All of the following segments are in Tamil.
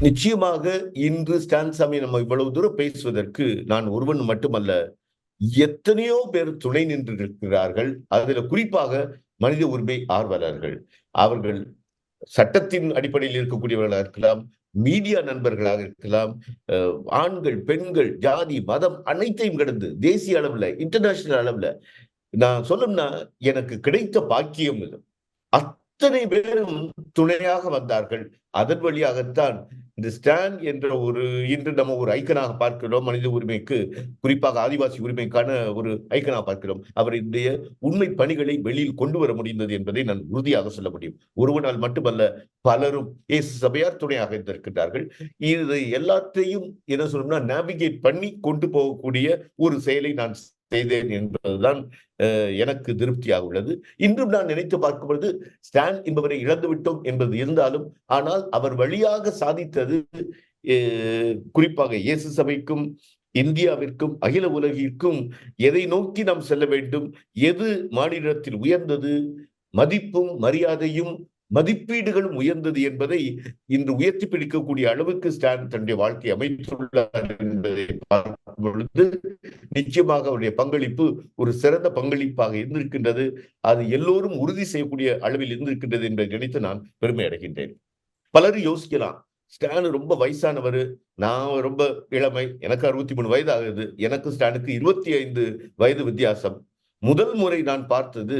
நிச்சயமாக இன்று ஸ்டான் சாமி நம்ம இவ்வளவு தூரம் பேசுவதற்கு நான் ஒருவன் மட்டுமல்ல, எத்தனையோ பேர் துணை நின்றிருக்கிறார்கள். அதுல குறிப்பாக மனித உரிமை ஆர்வலர்கள். அவர்கள் சட்டத்தின் அடிப்படையில் இருக்கக்கூடியவர்களாக இருக்கலாம், மீடியா நண்பர்களாக இருக்கலாம், ஆண்கள், பெண்கள், ஜாதி, மதம் அனைத்தையும் கடந்து தேசிய அளவுல, இன்டர்நேஷனல் அளவுல நான் சொல்லணும்னா எனக்கு கிடைத்த பாக்கியம் இது. அத்தனை பேரும் துணையாக வந்தார்கள். அதன் வழியாகத்தான் இந்த ஸ்டான் என்ற இன்று நம்ம ஒரு ஐக்கனாக பார்க்கிறோம். மனித உரிமைக்கு, குறிப்பாக ஆதிவாசி உரிமைக்கான ஒரு ஐக்கனாக பார்க்கிறோம். அவருடைய உண்மை பணிகளை வெளியில் கொண்டு வர முடிந்தது என்பதை நான் உறுதியாக சொல்ல முடியும். ஒருவனால் மட்டுமல்ல, பலரும் இயேசு சபையார் துணையாக இருந்திருக்கின்றார்கள். இது எல்லாத்தையும் என்ன சொல்லணும்னா நேவிகேட் பண்ணி கொண்டு போகக்கூடிய ஒரு செயலை நான் செய்தேன் என்பதுதான் எனக்கு திருப்தியாக உள்ளது. இன்றும் நான் நினைத்து பார்க்கும் பொழுது ஸ்டான் என்பவரை இழந்து விட்டோம் என்பது இருந்தாலும், ஆனால் அவர் வழியாக சாதித்தது குறிப்பாக இயேசு சபைக்கும், இந்தியாவிற்கும், அகில உலகிற்கும் எதை நோக்கி நாம் செல்ல வேண்டும், எது மாநிலத்தில் உயர்ந்தது, மதிப்பும் மரியாதையும் மதிப்பீடுகளும் உயர்ந்தது என்பதை இன்று உயர்த்தி பிடிக்கக்கூடிய அளவுக்கு ஸ்டான் தன்னுடைய வாழ்க்கை அமைத்துள்ளார் என்பதை பார்க்கும் பொழுது நிச்சயமாக அவருடைய பங்களிப்பு ஒரு சிறந்த பங்களிப்பாக இருந்திருக்கின்றது. அது எல்லோரும் உறுதி செய்யக்கூடிய அளவில் இருந்திருக்கின்றது என்பதை நினைத்து நான் பெருமை அடைகின்றேன். பலரும் யோசிக்கலாம், ஸ்டான் ரொம்ப வயசானவர், நான் ரொம்ப இளமை, எனக்கு 63 வயது ஆகுது, எனக்கு ஸ்டானுக்கு 25 வயது வித்தியாசம். முதல் முறை நான் பார்த்தது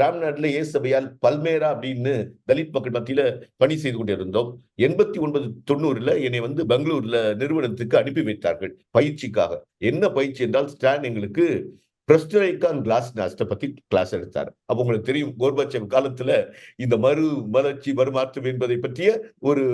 ராம்நாட்ல இயேசு சபையால் பல்மேரா அப்படின்னு தலித் மக்கள் மத்தியில பணி செய்து கொண்டிருந்தோம். 89, 90ல என்னை பெங்களூர்ல நிறுவனத்துக்கு அனுப்பி வைத்தார்கள் பயிற்சிக்காக. என்ன பயிற்சி என்றால், ஸ்டான் எங்களுக்கு பிரஸ்டரைக்கான் கிளாஸ்நாஸ்ட பத்தி கிளாஸ் எடுத்தார். அப்ப உங்களுக்கு தெரியும், கோர்பச்சேவ் காலத்துல இந்த மறுமாற்றம் என்பதை பற்றிய ஒரு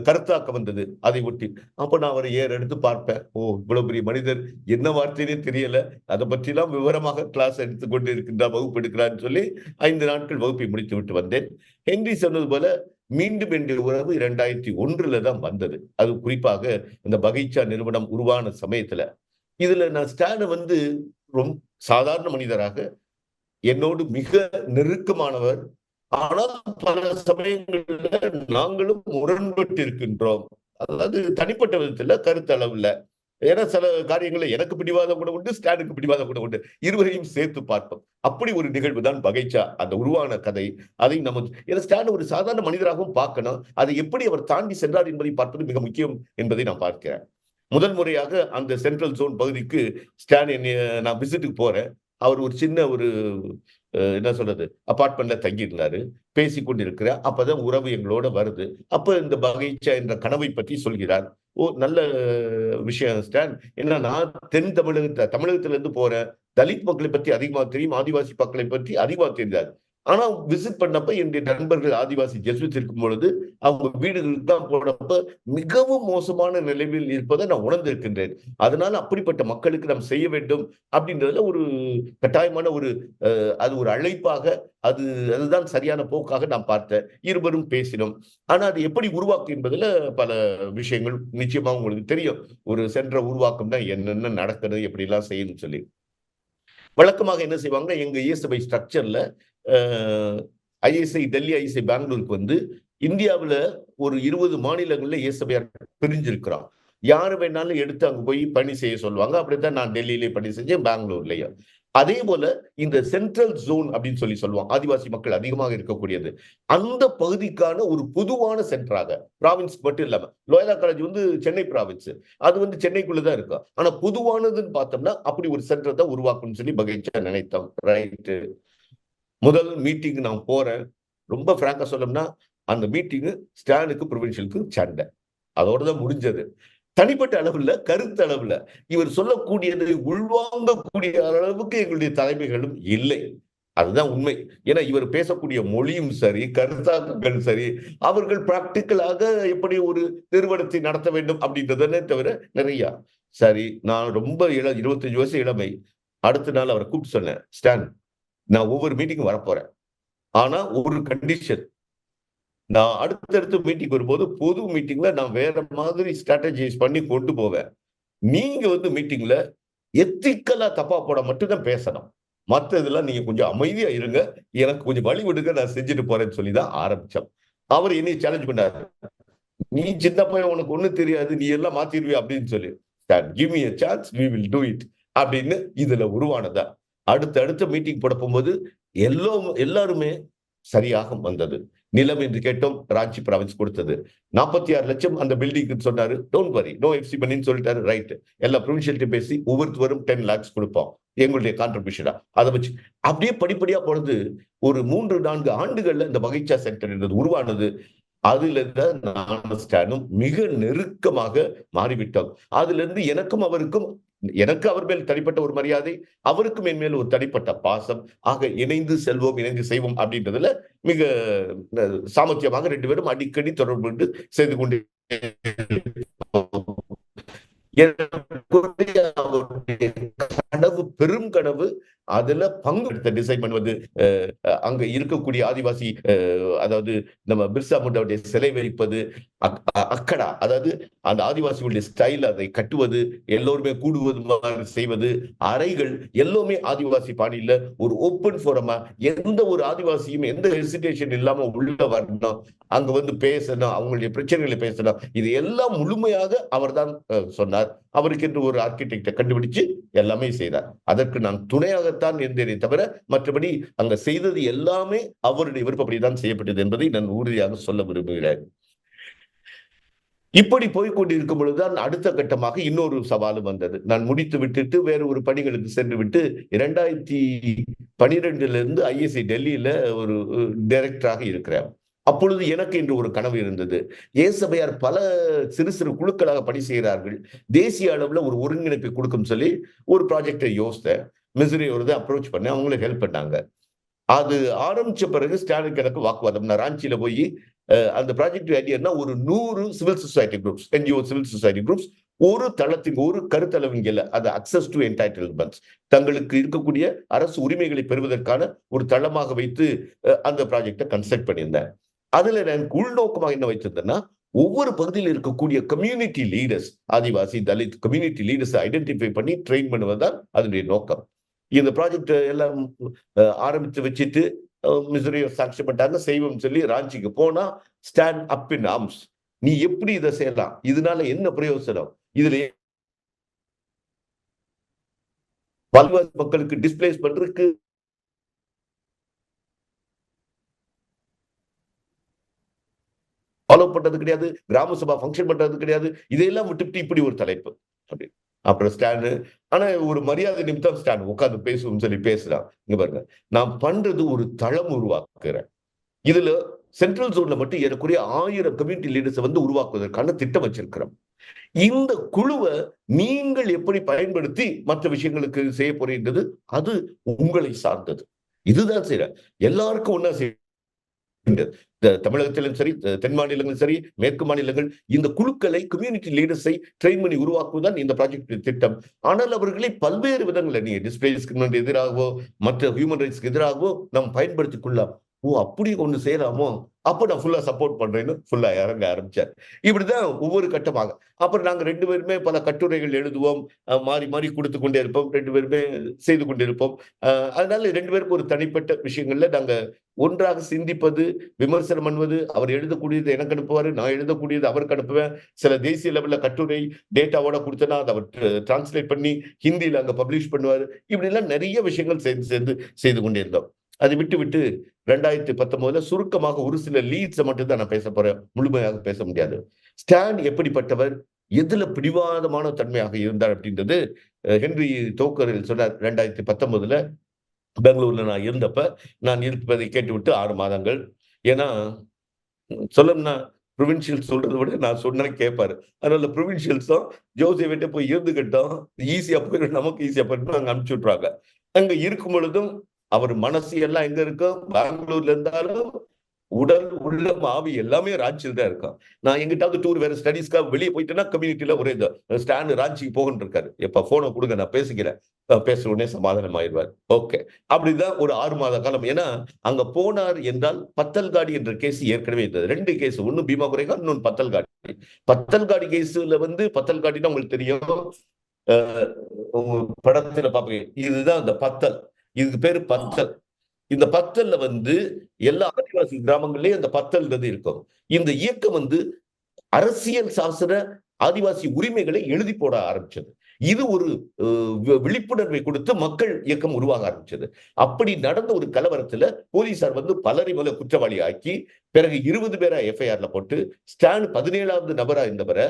கருத்தாக்கம் வந்தது. அதை ஒட்டி அப்ப நான் அவரை எடுத்து பார்ப்பேன். இவ்வளவு பெரிய மனிதர், என்ன வார்த்தையே தெரியல, அதை பற்றி எல்லாம் விவரமாக கிளாஸ் எடுத்துக் கொண்டு இருக்கின்றார், வகுப்பு எடுக்கிறான்னு சொல்லி 5 நாட்கள் வகுப்பை முடித்து விட்டு வந்தேன். ஹென்றி சொன்னது போல மீண்டும் என்ற உறவு 2001ல தான் வந்தது. அது குறிப்பாக இந்த பகைச்சா நிறுவனம் உருவான சமயத்துல. இதுல நான் ஸ்டானை ரொம்ப சாதாரண மனிதராக, என்னோடு மிக நெருக்கமானவர், ஆனால் பல சமயங்களில் நாங்களும் முரண்பட்டு இருக்கின்றோம். அதாவது தனிப்பட்ட விதத்துல, கருத்தளவுல. ஏன்னா சில காரியங்களை எனக்கு பிடிவாதம் கூட உண்டு, ஸ்டானுக்கு பிடிவாதம் கூட உண்டு. இருவரையும் சேர்த்து பார்ப்போம். அப்படி ஒரு நிகழ்வு தான் பகைச்சா, அந்த உருவான கதை. அதை நம்ம ஸ்டான் ஒரு சாதாரண மனிதராகவும் பார்க்கணும். அதை எப்படி அவர் தாண்டி சென்றார் என்பதை பார்ப்பது மிக முக்கியம் என்பதை நான் பார்க்கிறேன். முதல் முறையாக அந்த சென்ட்ரல் ஜோன் பகுதிக்கு ஸ்டான் நான் விசிட்டுக்கு போறேன். அவர் ஒரு சின்ன என்ன சொல்றது, அபார்ட்மெண்ட்ல தங்கி இருந்தாரு. பேசிக் கொண்டிருக்கிறார். அப்பதான் உறவு எங்களோட வருது. அப்ப இந்த பகைச்சா என்ற கனவை பற்றி சொல்கிறார். நல்ல விஷயம் ஸ்டான். ஏன்னா நான் தமிழகத்துல இருந்து போறேன். தலித் மக்களை பற்றி அதிகமா தெரியும், ஆதிவாசி மக்களை பற்றி அதிகமா தெரியாது. ஆனா விசிட் பண்ணப்ப என்னுடைய நண்பர்கள் ஆதிவாசி ஜெசுவித் இருக்கும் பொழுது அவங்க வீடுகளுக்கு தான் போனப்ப மிகவும் மோசமான நிலையில் இருப்பதை நான் உணர்ந்திருக்கின்றேன். அதனால அப்படிப்பட்ட மக்களுக்கு நாம் செய்ய வேண்டும் அப்படின்றதுல ஒரு கட்டாயமான அது ஒரு அழைப்பாக, அதுதான் சரியான போக்காக நான் பார்த்தேன். இருவரும் பேசினோம். ஆனா அது எப்படி உருவாக்கும் என்பதுல பல விஷயங்கள் நிச்சயமா உங்களுக்கு தெரியும். ஒரு சென்ற உருவாக்கம் தான் என்னென்ன நடக்கிறது, எப்படி எல்லாம் செய்யணும்னு சொல்லி. வழக்கமாக என்ன செய்வாங்கன்னா, எங்க இஎஸ்ஐ ஸ்ட்ரக்சர்ல ஐஎஸ்ஐ டெல்லி, ஐஎஸ்ஐ பெங்களூருக்கு இந்தியாவுல ஒரு 20 மாநிலங்கள்ல இஎஸ்ஐஆர் பிரிஞ்சிருக்கிறோம். யாரு வேணாலும் எடுத்து அங்க போய் பணி செய்ய சொல்லுவாங்க. அப்படித்தான் நான் டெல்லியிலே பணி செஞ்சேன், பெங்களூர்லயும். அதே போல இந்த சென்ட்ரல் ஜோன் அப்படின்னு சொல்லுவாங்க, ஆதிவாசி மக்கள் அதிகமாக இருக்கக்கூடியது. அந்த பகுதிக்கான ஒரு பொதுவான சென்டராக, பிராவின்ஸ் மட்டும் இல்லாம, லோயலா காலேஜ் சென்னை பிராவின்ஸ், அது சென்னைக்குள்ளதான் இருக்கும். ஆனா பொதுவானதுன்னு பார்த்தோம்னா அப்படி ஒரு சென்டர் தான் உருவாக்கணும்னு சொல்லி பகைச்சா நினைத்தோம். ரைட்டு. முதல் மீட்டிங் நான் போறேன். ரொம்ப பிராங்கா சொல்லணும்னா, அந்த மீட்டிங் ஸ்டானுக்கு ப்ரொவின்சியலுக்கு சண்டை. அதோட தான் முடிஞ்சது. தனிப்பட்ட அளவுல, கருத்து அளவுல இவர் சொல்லக்கூடியதை உள்வாங்கக்கூடிய அளவுக்கு எங்களுடைய தலைமைகளும் இல்லை. அதுதான் உண்மை. ஏன்னா இவர் பேசக்கூடிய மொழியும் சரி, கருத்தாக்கங்கள் சரி, அவர்கள் பிராக்டிக்கலாக எப்படி ஒரு நிறுவனத்தை நடத்த வேண்டும் அப்படின்றதே தவிர நிறைய. சரி, நான் ரொம்ப 25 வயசு இளமை. அடுத்த நாள் அவரை கூப்பிட்டு சொன்னேன், ஸ்டான், நான் ஒவ்வொரு மீட்டிங்கும் வரப்போறேன். ஆனா ஒரு கண்டிஷன், நான் அடுத்தடுத்து மீட்டிங் வரும்போது பொது மீட்டிங்ல நான் வேற மாதிரி ஸ்ட்ராட்டஜைஸ் பண்ணி கொண்டு போவேன். நீங்க மீட்டிங்ல எத்திக்கலா தப்பா போட மட்டும்தான் பேசணும். மத்ததெல்லாம் நீங்க கொஞ்சம் அமைதியா இருங்க. எனக்கு கொஞ்சம் வழி விடுங்க, நான் செஞ்சுட்டு போறேன்னு சொல்லி தான் ஆரம்பிச்சோம். அவர் என்னைய சேலஞ்ச் பண்ணாரு. நீ சின்ன பையன், உனக்கு ஒண்ணும் தெரியாது, நீ எல்லாம் மாத்திருவியா அப்படின்னு சொல்லி, give me a chance, we will do it அப்படின்னு இதுல உருவானதா. அடுத்த மீட்டிங் போட போகும்போது எல்லாருமே சரியாக வந்தது. நிலம் என்று கேட்டோம். ராஞ்சி ப்ராவின்ஸ் கொடுத்தது. 46 லட்சம் அந்த பில்டிங்க்கு சொன்னாரு. Don't worry. நோ எஃப்சி மணின்னு சொல்லிட்டாரு. ரைட். எல்லா ப்ரொவின்ஷியல்ட்ட பேசி ஒவ்வொருத்தரும் 10 லாக்ஸ் குடுப்போம். எங்களுடைய கான்ட்ரிபியூஷனா. அத வச்சு அப்படியே படிப்படியா பொழுது ஒரு 3, 4 ஆண்டுகள்ல இந்த பகீச்சா சென்டர் என்றது உருவானது. அதுல தான் நானும் ஸ்டானும் மிக நெருக்கமாக மாறிவிட்டோம். அதிலிருந்து எனக்கும் அவருக்கும் எனக்கு அவர் மேல் தனிப்பட்ட ஒரு மரியாதை, அவருக்கும் என் மேல் ஒரு தனிப்பட்ட பாசம். ஆக இணைந்து செல்வோம், இணைந்து செய்வோம் அப்படின்றதுல மிக சாமர்த்தியமாக 2 பேரும் அடிக்கடி தொடர்பு கொண்டு செய்து கொண்டே கனவு, பெரும் கனவு. அதுல பங்கு எடுத்த டிசைன் பண்ணுவது, அங்க இருக்கக்கூடிய ஆதிவாசி, அதாவது நம்ம பிர்சா முண்டாவுடைய சிலை வைப்பது, அக்கடா, அதாவது அந்த ஆதிவாசிகளுடைய ஸ்டைல் அதை கட்டுவது, எல்லோருமே கூடுவது மாதிரி செய்வது, அறைகள் எல்லாமே ஆதிவாசி பாணியில ஒரு ஓப்பன் ஃபோரமா, எந்த ஒரு ஆதிவாசியும் எந்த ஹெசிடேஷன் இல்லாம உள்ள வரணும், அங்க வந்து பேசணும், அவங்களுடைய பிரச்சனைகளை பேசணும். இது எல்லாம் முழுமையாக அவர்தான் சொன்னார். அவருக்கு என்று ஒரு ஆர்கிடெக்ட கண்டுபிடிச்சு எல்லாமே செய்தார். அதற்கு நான் துணையாகத்தான் இருந்தேனே தவிர, மற்றபடி அங்க செய்தது எல்லாமே அவருடைய விருப்பப்படிதான் செய்யப்பட்டது என்பதை நான் உறுதியாக சொல்ல விரும்புகிறேன். இப்படி போய்க்கொண்டிருக்கும் பொழுதுதான் அடுத்த கட்டமாக இன்னொரு சவாலும் வந்தது. நான் முடித்து விட்டுட்டு வேற ஒரு பணிகளுக்கு சென்று விட்டு 2012ல இருந்து ஐஎஸ்ஐ டெல்லியில ஒரு டைரக்டராக இருக்கிறேன். அப்பொழுது எனக்கு என்று ஒரு கனவு இருந்தது. ஏசபையார் பல சிறு சிறு குழுக்களாக பணி செய்கிறார்கள். தேசிய அளவுல ஒரு ஒருங்கிணைப்பை கொடுக்கும் சொல்லி ஒரு ப்ராஜெக்ட்ட யோசித்தேன். மிஸ்ரி ஒரு அப்ரோச் பண்ணேன். அவங்களும் ஹெல்ப் பண்ணாங்க. அது ஆரம்பிச்ச பிறகு ஸ்டாலினுக்கு எனக்கு வாக்குவாதம். நான் ராஞ்சியில போய் அந்த ப்ராஜெக்ட் ஐடியான்னா ஒரு 100 civil society groups, NGO civil society groups ஒரு தளத்தின் ஒரு கருத்தளவின்கீழ அது அக்சஸ் டு என்டைட்டில்மென்ட்ஸ், தங்களுக்கு இருக்கக்கூடிய அரசு உரிமைகளை பெறுவதற்கான ஒரு தளமாக வைத்து அந்த ப்ராஜெக்ட கன்ஸ்ட்ரக்ட் பண்ணியிருந்தேன். அதுல நான் உள்நோக்கமாக என்ன வைத்திருந்தேன்னா, ஒவ்வொரு பகுதியில் இருக்கக்கூடிய கம்யூனிட்டி லீடர்ஸ், ஆதிவாசி, தலித் கம்யூனிட்டி லீடர்ஸ் ஐடென்டிஃபை பண்ணி ட்ரெயின் பண்ணுவதுதான் அதனுடைய நோக்கம். இந்த ப்ராஜெக்ட் எல்லாம் ஆரம்பித்து வச்சுட்டு மிசரி சாங்ஷன் பண்ணிட்டாங்க, செய்வோம் சொல்லி ராஞ்சிக்கு போனா ஸ்டாண்ட் அப் இன் ஆர்ம்ஸ். நீ எப்படி இதை செய்யலாம்? இதனால என்ன பிரயோசனம்? இதுல ஆதிவாசி மக்களுக்கு டிஸ்பிளேஸ் பண்றதுக்கு ஃபாலோ பண்றது கிடையாது, கிராம சபா ஃபங்க்ஷன் பண்றது கிடையாது. இதையெல்லாம் விட்டுவிட்டு இப்படி ஒரு தலைப்பு அப்படி. அப்புறம் ஸ்டாண்டு, ஆனா ஒரு மரியாதை நிமித்தம் ஸ்டாண்ட் உட்கார்ந்து பேசுவோம் சொல்லி பேசுறான். இங்க பாருங்க, நான் பண்றது ஒரு தளம் உருவாக்குறேன். இதுல சென்ட்ரல் ஜோன்ல மட்டும் ஏறக்குறைய 1000 கம்யூனிட்டி லீடர்ஸ் வந்து உருவாக்குவதற்கான திட்டம் வச்சிருக்கிறோம். இந்த குழுவை நீங்கள் எப்படி பயன்படுத்தி மற்ற விஷயங்களுக்கு செய்ய போறீங்கிறது அது உங்களை சார்ந்தது. இதுதான் செய்யற. எல்லாருக்கும் ஒன்னா செய்ய தமிழகத்திலும் சரி, தென் மாநிலங்களும் சரி, மேற்கு மாநிலங்கள் இந்த குழுக்களை கம்யூனிட்டி லீடர்ஸை ட்ரெயின் பண்ணி உருவாக்குவதுதான் இந்த ப்ராஜெக்ட் திட்டம். ஆனால் அவர்களை பல்வேறு விதங்களில் நீங்க டிஸ்பிளேஸ்மென்ட் எதிராகவோ மற்ற ஹியூமன் ரைட்ஸ்க்கு எதிராகவோ நாம் பயன்படுத்திக் கொள்ளலாம். ஓ, அப்படி ஒண்ணு செய்யலாமோ, அப்ப நான் ஃபுல்லா சப்போர்ட் பண்றேன்னு ஃபுல்லா இறங்க ஆரம்பிச்சார். இப்படிதான் ஒவ்வொரு கட்டமாக. அப்புறம் நாங்க 2 பேருமே பல கட்டுரைகள் எழுதுவோம். மாறி மாறி கொடுத்து கொண்டே இருப்போம். 2 பேருமே செய்து கொண்டிருப்போம். அதனால 2 பேருக்கும் ஒரு தனிப்பட்ட விஷயங்கள்ல நாங்க ஒன்றாக சிந்திப்பது, விமர்சனம் பண்ணுவது, அவர் எழுதக்கூடியது எனக்கு அனுப்புவாரு, நான் எழுதக்கூடியது அவருக்கு அனுப்புவேன். சில தேசிய லெவல்ல கட்டுரை டேட்டாவோட குடுத்தேன்னா, அத அவர் டிரான்ஸ்லேட் பண்ணி ஹிந்தியில அங்க பப்ளிஷ் பண்ணுவாரு. இப்படிலாம் நிறைய விஷயங்கள் சேர்ந்து சேர்ந்து செய்து கொண்டே இருந்தோம். அதை விட்டு 2019ல சுருக்கமாக ஒரு சில லீட்ஸ மட்டும் தான் நான் பேசப் போறேன். முழுமையாக பேச முடியாது. ஸ்டான் எப்படிப்பட்டவர்? எதுல பிடிவாதமான தன்மையாக இருந்தார் அப்படின்றது ஹென்றி தோக்கரில் சொன்னார். 2019ல பெங்களூர்ல நான் இருந்தப்ப, நான் இருப்பதை கேட்டுவிட்டு 6 மாதங்கள். ஏன்னா, சொல்லணும்னா புரொவின்ஷியல்ஸ் சொல்றத விட நான் சொன்னா கேட்பாரு. அதனால புரொவின்ஷியல்ஸும் ஜோசேஃப்ட்ட போய் இருந்துக்கட்டும். ஈஸியா போயிரும், நமக்கு ஈஸியா போயிரும் அங்க அனுப்பிச்சு விட்டுருவாங்க. அங்க இருக்கும் பொழுதும் அவர் மனசு எல்லாம் எங்க இருக்கும்? பெங்களூர்ல இருந்தாலும் உடல், உள்ளம், ஆவி எல்லாமே ராஞ்சில தான் இருக்கும். நான் எங்கிட்டாவது டூர் வேற ஸ்டடீஸ்க்காக வெளிய போயிட்டேன்னா, கம்யூனிட்டில ஒரே இது ஸ்டான் ராஞ்சிக்கு போகன்னு இருக்காரு. எப்பா ஃபோன குடுங்க நான் பேசிக்கிறேன். பேசின உடனே சமாதானம் ஆயிருவார். ஓகே. அப்படிதான் ஒரு 6 மாத காலம். ஏன்னா, அங்க போனார் என்றால் பத்தல்காடி என்ற கேஸ் ஏற்கனவே இருந்தது. 2 கேஸ். ஒண்ணு பீமா குரேகா, இன்னொன்னு பத்தல்காடி. பத்தல்காடி கேஸ்ல வந்து பத்தல்காடின்னா உங்களுக்கு தெரியும். அ படத்துல பார்ப்பீங்க. இதுதான் அந்த பத்தல். இதுக்கு பேரு பத்தல். இந்த பத்தல்ல வந்து எல்லா ஆதிவாசி கிராமங்கள்லயும் அந்த பத்தல்ன்றது இருக்கும். இந்த இயக்கம் வந்து அரசியல் சாசன ஆதிவாசி உரிமைகளை எழுதி போட ஆரம்பிச்சது. இது ஒரு விழிப்புணர்வை கொடுத்து மக்கள் இயக்கம் உருவாக ஆரம்பிச்சது. அப்படி நடந்த ஒரு கலவரத்துல போலீசார் வந்து பலரை முதல்ல குற்றவாளி ஆக்கி, பிறகு 20 பேரா எஃப்ஐஆர்ல போட்டு, ஸ்டான் 17வது நபரா இருந்தவர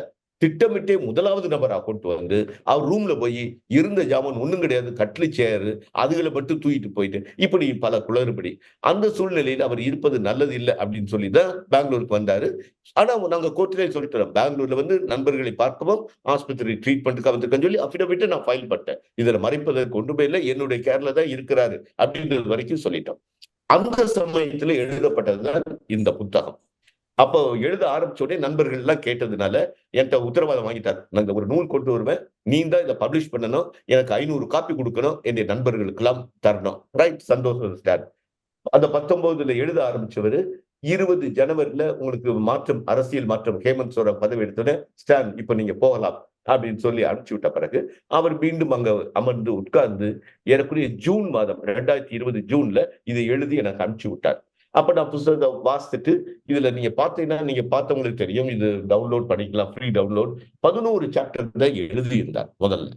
திட்டமிட்டே முதலாவது நபரா கொண்டு வந்து, அவர் ரூம்ல போய் இருந்த ஜாமான் ஒண்ணும் கிடையாது. கட்லு, சேரு அதுகள மட்டும் தூக்கிட்டு போயிட்டு, இப்படி பல குளறுபடி. அந்த சூழ்நிலையில அவர் இருப்பது நல்லது இல்ல அப்படின்னு சொல்லி தான் பெங்களூருக்கு வந்தாரு. ஆனா நாங்க கோர்ட்லயே சொல்லிட்டோம். பெங்களூர்ல வந்து நண்பர்களை பார்க்கவும், ஆஸ்பத்திரி ட்ரீட்மென்ட்க்கு வந்திருக்கேன்னு சொல்லி அஃபிடவிட்ட நான் ஃபைல் பண்ணிட்டேன். இதுல மறைப்பதற்கு ஒன்றுமே இல்ல. என்னுடைய கேர்ல தான் இருக்கிறாரு அப்படின்றது வரைக்கும் சொல்லிட்டோம். அந்த சமயத்துல எழுதப்பட்டது தான் இந்த புத்தகம். அப்போ எழுத ஆரம்பிச்ச உடனே நண்பர்கள் எல்லாம் கேட்டதுனால என்ட்ட உத்தரவாதம் வாங்கிட்டார். நாங்க ஒரு நூல் கொண்டு வருவேன். நீ தான் இத பப்ளிஷ் பண்ணணும். எனக்கு 500 காப்பி குடுக்கணும். என்னுடைய நண்பர்களுக்கெல்லாம் தரணும். ரைட் சந்தோஷம் ஸ்டார். அந்த 19ல எழுத ஆரம்பிச்சவரு 20 ஜனவரில உங்களுக்கு மாற்றம், அரசியல் மாற்றம் ஹேமந்த் சோரன் பதவி எடுத்தோனே, ஸ்டான் இப்ப நீங்க போகலாம் அப்படின்னு சொல்லி அனுப்பிச்சு விட்ட பிறகு, அவர் மீண்டும் அங்க அமர்ந்து உட்கார்ந்து ஏறக்குறைய ஜூன் மாதம் 2020 ஜூன்ல இதை எழுதி எனக்கு அனுப்பிச்சு விட்டார். அப்ப நான் புத்தகத்த வாசிச்சுட்டு, இதுல நீங்க பார்த்தீங்கன்னா, நீங்க பார்த்தவங்களுக்கு தெரியும். இது டவுன்லோட் பண்ணிக்கலாம். Free download. 11 சாப்டர் தான் எழுதியிருந்தார் முதல்ல.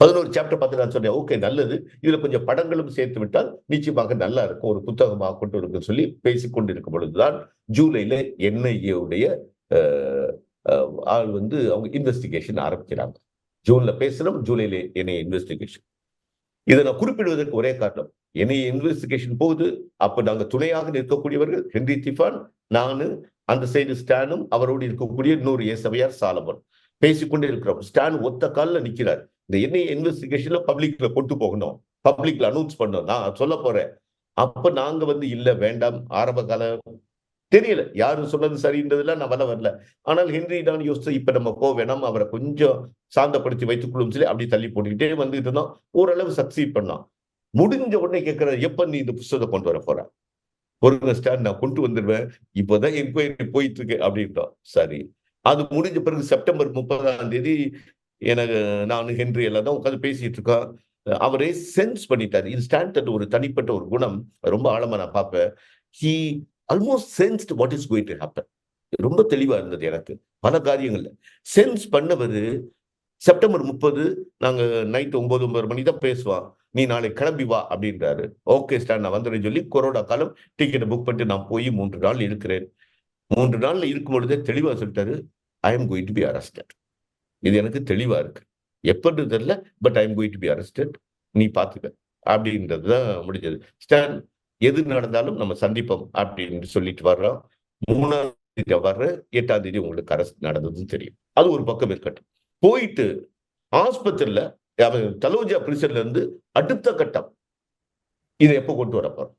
11 சாப்டர் பார்த்து நான் சொன்னேன், ஓகே நல்லது. இதுல கொஞ்சம் படங்களும் சேர்த்து விட்டால் நிச்சயமாக நல்லா இருக்கும். ஒரு புத்தகமா கொண்டு வருங்கன்னு சொல்லி பேசிக் கொண்டிருக்கும் பொழுதுதான், ஜூலைல என்ஐஏ உடைய அ அ ஆள் வந்து அவங்க இன்வெஸ்டிகேஷன் ஆரம்பிக்கிறாங்க. ஜூன்ல பேசுறோம், ஜூலைல என்ஐஏ இன்வெஸ்டிகேஷன். இத நான் குறிப்பிடுவதற்கு ஒரே காரணம். என்ஐஏ இன்வெஸ்டிகேஷன் போகுது. அப்ப நாங்க துணையாக நிற்கக்கூடியவர்கள் ஹென்றி திஃபான், நானு, அந்த சைடு ஸ்டானும், அவரோடு இருக்கக்கூடிய இன்னொரு ஏசவையார் சாலமன். பேசிக்கொண்டே இருக்கிறோம். ஸ்டான் ஒத்த கால்ல நிக்கிறார். இந்த என்ஐஏ இன்வெஸ்டிகேஷன்ல பப்ளிக்ல கொண்டு போகணும். பப்ளிக்ல அனௌன்ஸ் பண்ணணும். நான் சொல்லப் போறேன். அப்ப நாங்க வந்து இல்ல வேண்டாம். ஆரம்ப கால தெரியல. யாரு சொன்னது சரின்றதுல நான் வரல. ஆனால் ஹென்றி தான் யோசிச்சு இப்ப நம்ம போ வேணாம். அவர கொஞ்சம் சாந்தப்படுத்தி வைத்துக் கொள்ளும் சொல்லி அப்படி தள்ளி போட்டுக்கிட்டே வந்துட்டு இருந்தோம். ஓரளவு சக்சீட் பண்ணோம். முடிஞ்ச உடனே கேட்கிறாரு, எப்ப நீ இந்த புஸ்தகத்த கொண்டு வர போற? பொறுங்க ஸ்டார் நான் கொண்டு வந்துருவேன். இப்பதான் என்கொயரி போயிட்டு இருக்கு அப்படின்ட்டோம். சரி. அது முடிஞ்ச பிறகு செப்டம்பர் 30ஆம் தேதி எனக்கு நானு ஹென்றி எல்லாம் தான் உட்கார்ந்து பேசிட்டு இருக்கோம். அவரே சென்ஸ் பண்ணிட்டாரு. இது ஸ்டான்டர்ட் ஒரு தனிப்பட்ட ஒரு குணம். ரொம்ப ஆழமா நான் பார்ப்பேன். He almost sensed what is going to happen. ரொம்ப தெளிவா இருந்தது எனக்கு. பல காரியங்கள்ல. சென்ஸ் பண்ணவரு செப்டம்பர் 30 நாங்க நைட் 9, 9:30 மணி தான் பேசுவோம். "நீ நாளைக்கு கிளம்பி வா" அப்படின்றாரு. ஓகே ஸ்டார் நான் வந்துர்றேன்னு சொல்லி கொரோனா காலம் டிக்கெட்ட புக் பண்ணிட்டு நான் போய் 3 நாள் இருக்கிறேன். 3 நாள்ல இருக்கும் பொழுதே தெளிவா சொல்லிட்டாரு. "I am going to be arrested." இது எனக்கு தெளிவா இருக்கு. எப்பன்னு தெரியல. But I am going to be arrested. நீ பார்த்துக்க. அப்படின்றது தான் முடிஞ்சது. ஸ்டான் எது நடந்தாலும் நம்ம சந்திப்போம் அப்படின்னு சொல்லிட்டு வர்றோம். 3ஆம் தேதி வர்றேன். 8ஆம் தேதி உங்களுக்கு அரஸ்ட் நடந்ததுன்னு தெரியும். அது ஒரு பக்கம் இருக்கட்டும். போயிட்டு ஆஸ்பத்திரியில அவன் தலோஜா பிரிசன்ல இருந்து அடுத்த கட்டம். இத எப்ப கொண்டு வரப்போறோம்?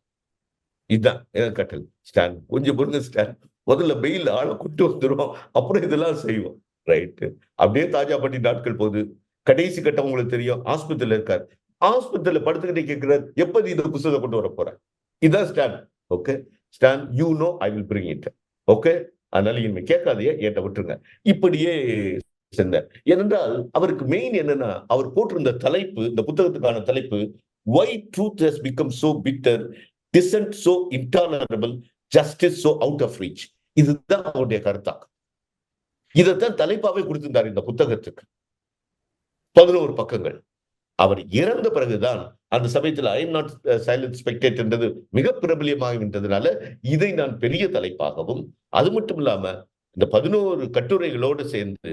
இதுதான் எனக்கு கட்டளை. ஸ்டான் கொஞ்சம் பொறுங்க ஸ்டான். முதல்ல பெயில் ஆள கூட்டு வந்துரும். அப்புறம் இதெல்லாம் செய்வோம். ரைட்டு. அப்படியே தாஜாபட்டி நாட்கள் போகுது. கடைசி கட்டம் உங்களுக்கு தெரியும். ஆஸ்பத்திரியில இருக்காரு. ஆஸ்பத்திரியில படுத்துக்கிட்டே கேட்கிறார். எப்ப நீ இந்த புஸ்தகத்த கொண்டு வரப்போற? இதான் Stan. Okay. Stan you know I will bring it. Okay. அதனால இனிமே கேட்காதீங்க. என்ட்ட விட்டுருங்க. இப்படியே சென்றார். ஏனென்றால் அவருக்கு மெயின் என்னன்னா, அவர் போட்டிருந்த தலைப்பு, இந்த புத்தகத்துக்கான தலைப்பு, "Why truth has become so bitter, dissent so intolerable, justice so out of reach." இதுதான் அவருடைய கருத்தாக்கம். இதத்தான் தலைப்பாவே கொடுத்திருந்தார் இந்த புத்தகத்துக்கு. 11 பக்கங்கள். அவர் இறந்த பிறகுதான் அந்த சமயத்தில் ஐ எம் நாட் சைலண்ட் ஸ்பெக்டேட்டர்ன்றது மிக பிரபலியமாகிவிட்டதுனால, இதை நான் பெரிய தலைப்பாகவும், அது மட்டும் இல்லாம இந்த 11 கட்டுரைகளோடு சேர்ந்து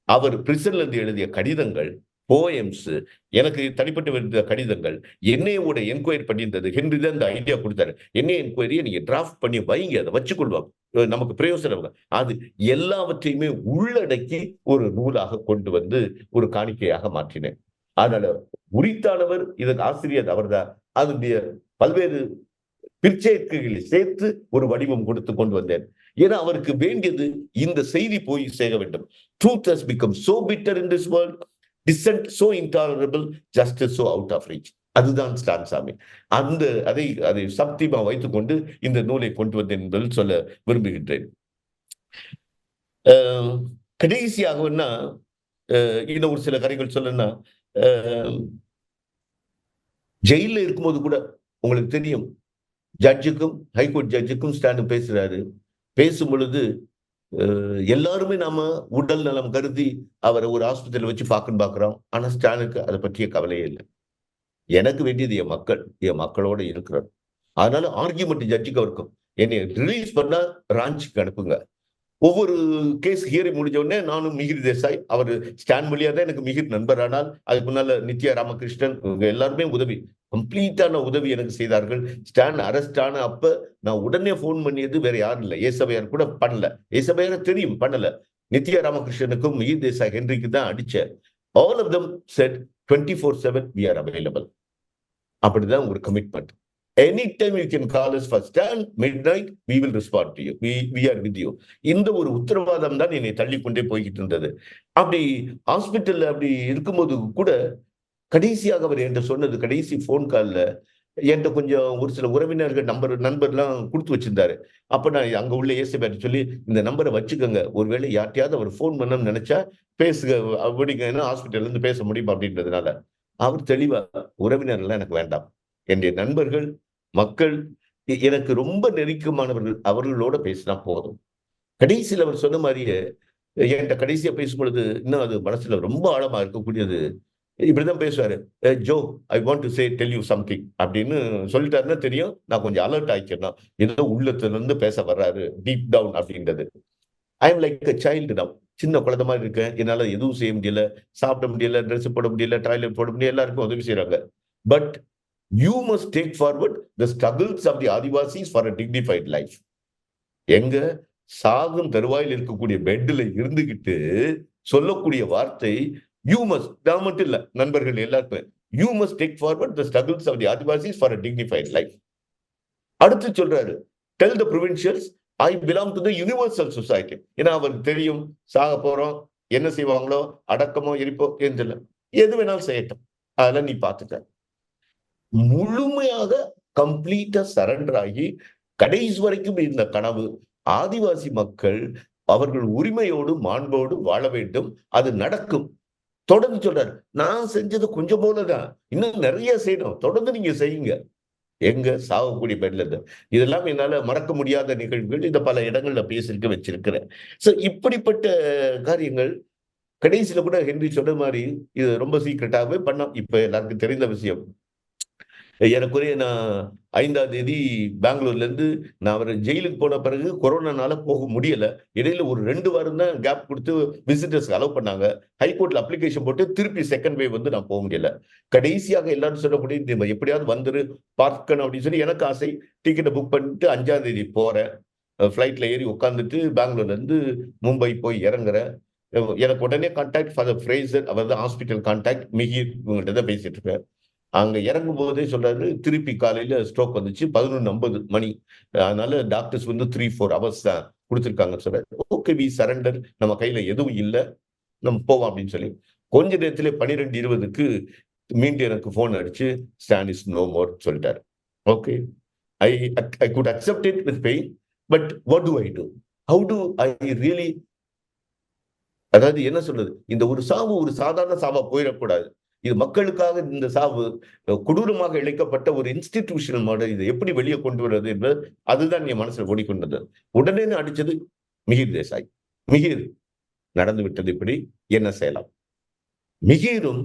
அவர் பிரிசன்ல இருந்து எழுதிய கடிதங்கள், போயம்ஸ், எனக்கு தனிப்பட்ட எழுதிய கடிதங்கள், என்ஐஏவோட என்கொயரி பண்ணியிருந்தது. ஹென்றி தான் இந்த ஐடியா குடுத்தாரு. என்ஐஏ என்கொயரிய நீங்க டிராஃப்ட் பண்ணி வைங்க. அத வச்சுக்கொள்வோம். நமக்கு பிரயோசனம். அது எல்லாவற்றையுமே உள்ளடக்கி ஒரு நூலாக கொண்டு வந்து ஒரு காணிக்கையாக மாற்றினேன். அதனால உரித்தானவர் இதற்கு ஆசிரியர் அவர்தான். அதனுடைய பல்வேறு பிற்சேர்க்கைகளை சேர்த்து ஒரு வடிவம் கொடுத்து கொண்டு வந்தேன். ஏன்னா அவருக்கு வேண்டியது இந்த செய்தி போய் சேர வேண்டும். Truth has become so bitter in this world, dissent so intolerable, justice so out of reach. அதுதான் ஸ்டான் சாமி. அந்த அதை சப்திமா வைத்துக்கொண்டு இந்த நூலை கொண்டு வந்தேன் என்பதில் சொல்ல விரும்புகின்றேன். அ கடைசியாகன்னா இன்னும் ஒரு சில கதைகள் சொல்லணும்னா, அ ஜெயில்ல இருக்கும்போது கூட உங்களுக்கு தெரியும். ஜட்ஜுக்கும், ஹைகோர்ட் ஜட்ஜுக்கும் ஸ்டாலின் பேசுறாரு. பேசும்பொழுது, எல்லாருமே நாம உடல் நலம் கருதி அவரை ஒரு ஆஸ்பத்திரியில வச்சு பார்க்கிறோம். ஆனா ஸ்டாலினுக்கு அதை பற்றிய கவலையே இல்லை. எனக்கு வேண்டியது என் மக்களோட இருக்கிறது. அதனால ஆர்கியுமெண்ட் ஜட்ஜுக்கு இருக்கும். என்னை ரிலீஸ் பண்ணா ராஞ்சிக்கு அனுப்புங்க. ஒவ்வொரு கேஸ் ஹியரிங் முடிஞ்ச உடனே நானும் மிகிர் தேசாய், அவர் ஸ்டான் வழியா தான் எனக்கு மிகிர் நண்பர். ஆனால் அதுக்கு முன்னால நித்யா ராமகிருஷ்ணன் இவங்க எல்லாருமே உதவி, கம்ப்ளீட்டான உதவி எனக்கு செய்தார்கள். ஸ்டான் அரெஸ்ட் ஆன அப்ப நான் உடனே போன் பண்ணியது வேற யாரும் இல்ல. ஏசபையார் கூட பண்ணல. ஏசபையார் தெரியும் பண்ணல. நித்யா ராமகிருஷ்ணனுக்கும் மிகிர் தேசாய் ஹென்ரிக்கு தான் அடிச்சேன். All of them set 24/7 we are available. அப்படிதான் ஒரு commitment. Anytime you can call us for stand midnight, we will respond to you. We are with you. இந்த ஒரு உத்தரவாதம் தான் என்னை தள்ளிக்கொண்டே போய்கிட்டு இருந்தது. அப்படி ஹாஸ்பிட்டல்ல அப்படி இருக்கும்போது கூட கடைசியாக அவர் என்கிட்ட சொன்னது, கடைசி போன் கால்ல என்கிட்ட கொஞ்சம் ஒரு சில உறவினர்கள் நண்பர்லாம் குடுத்து வச்சிருந்தாரு. அப்ப நான் அங்க உள்ள ஏசபையார்ட்ட சொல்லி, இந்த நம்பர வச்சுக்கங்க. ஒருவேளை யார்ட்டயாவது அவர் போன் பண்ணணும்னு நெனச்சா பேசுங்க. அப்படிங்க ஏன்னா ஹாஸ்பிட்டல்ல இருந்து பேச முடியும் அப்படின்றதுனால. அவர் தெளிவா உறவினர்லாம் எனக்கு வேண்டாம். என்னுடைய நண்பர்கள், மக்கள், எனக்கு ரொம்ப நெருக்கமானவர்கள். அவர்களோட பேசினா போதும். கடைசியில அவர் சொன்ன மாரியே என்ட்ட கடைசியா பேசும்பொழுது, இன்னும் அது மனசுல ரொம்ப ஆழமா இருக்கக்கூடியது. இப்படிதான் பேசுவாரு. Joe, I want to tell you something" அப்படின்னு சொல்லிட்டாருன்னா தெரியும். நான் கொஞ்சம் அலர்ட் ஆயிக்கணும். ஏதோ உள்ளத்துல இருந்து பேச வர்றாரு. டீப் டவுன் அப்படின்றது. ஐ அம் லைக் எ சைல்டு நவ். சின்ன குழந்தை மாரி இருக்கேன். என்னால எதுவும் செய்ய முடியல. சாப்பிட முடியல, ட்ரெஸ் போட முடியல, டாய்லெட் போட முடியல. எல்லாருக்கும் உதவி செய்றாங்க. But you must take forward the struggles of the Adivasis for a dignified life. எங்க சாகும் தருவாயில் இருக்கக்கூடிய பெட்ல இருந்துகிட்டு சொல்லக்கூடிய வார்த்தை, யூ மஸ்ட், நான் மட்டும் இல்ல, நண்பர்கள் எல்லாருக்குமே, you must take forward the struggles of the Adivasis for a dignified life. அடுத்து சொல்றாரு, tell the provincials I belong to the universal society. ஏன்னா அவருக்கு தெரியும் சாக போறோம், என்ன செய்வாங்களோ, அடக்கமோ எரிப்போ தெரியல, எது வேணாலும் செய்யட்டும், அதெல்லாம் நீ பாத்துக்க. முழுமையாக கம்ப்ளீட்டா சரண்டர் ஆகி கடைசி வரைக்கும் இந்த கனவு, ஆதிவாசி மக்கள் அவர்கள் உரிமையோடு மாண்போடு வாழ வேண்டும், அது நடக்கும். தொடர்ந்து சொல்றாரு, நான் செஞ்சது கொஞ்சம் போலதான், இன்னும் நிறைய செய்யணும், தொடர்ந்து நீங்க செய்யுங்க. எங்க சாகக்கூடிய பெட்ல இருந்து. இதெல்லாம் என்னால மறக்க முடியாத நிகழ்வுகள். இத பல இடங்கள்ல பேசியிருக்க வச்சிருக்கிறேன். சோ இப்படிப்பட்ட காரியங்கள் கடைசியில கூட ஹென்றி சொன்ன மாரி, இது ரொம்ப சீக்ரெட்டாவே பண்ணோம். இப்ப எல்லாருக்கும் தெரிந்த விஷயம். ஏறக்குறைய நான் 5ஆம் தேதி பெங்களூர்ல இருந்து நான் அவரு ஜெயிலுக்கு போன பிறகு கொரோனானால போக முடியல. இடையில ஒரு 2 வாரம் தான் கேப் குடுத்து விசிட்டர்ஸ்க்கு அலோவ் பண்ணாங்க. ஹைகோர்ட்ல அப்ளிகேஷன் போட்டு திருப்பி செகண்ட் வேவ் வந்து நான் போ முடியல. கடைசியாக எல்லாரும் சொன்னபடி "நீ எப்படியாவது வந்துரு, பார்க்கணும்" அப்படின்னு சொல்லி எனக்கு ஆசை. டிக்கெட்ட புக் பண்ணிட்டு 5ஆம் தேதி போறேன். ஃப்ளைட்ல ஏறி உட்கார்ந்துட்டு பெங்களூர்ல இருந்து மும்பை போய் இறங்குறேன். எனக்கு உடனே கான்டாக்ட் ஃபாதர் ஃப்ரேசர், அவர் தான் ஹாஸ்பிட்டல் கான்டாக்ட். மிகிர் இவங்கள்ட்ட தான் பேசிட்டு இருக்கேன். அங்க இறங்கும்போதே சொல்றாரு, திருப்பி காலையில ஸ்ட்ரோக் வந்துச்சு. 11:50 மணி. அதனால டாக்டர்ஸ் வந்து 3, 4 ஹவர்ஸ் தான் குடுத்திருக்காங்கன்னு சொல்றாரு. Okay, we surrender. நம்ம கையில எதுவும் இல்ல. நம்ம போவோம் அப்படின்னு சொல்லி. கொஞ்ச நேரத்திலே 12:20க்கு மீண்டும் எனக்கு ஃபோன் அடிச்சு, "ஸ்டான் இஸ் நோ மோர்" சொல்லிட்டாரு. Okay. I I could accept it with pain. But what do I do? How do I really, அதாவது என்ன சொல்றது? இந்த ஒரு சாவு ஒரு சாதாரண சாவா போயிறக்கூடாது. இது மக்களுக்காக இந்த சாவு கொடூரமாக இழைக்கப்பட்ட ஒரு இன்ஸ்டிடியூஷனல் மர்டர். இதை எப்படி வெளியே கொண்டு வருவது என்பது அதுதான் என் மனசுல ஓடிக்கொண்டது. உடனே நான் அடிச்சது மிகிர் தேசாய். மிகிர், நடந்து விட்டது இப்படி, என்ன செய்யலாம்? மிகிரும்,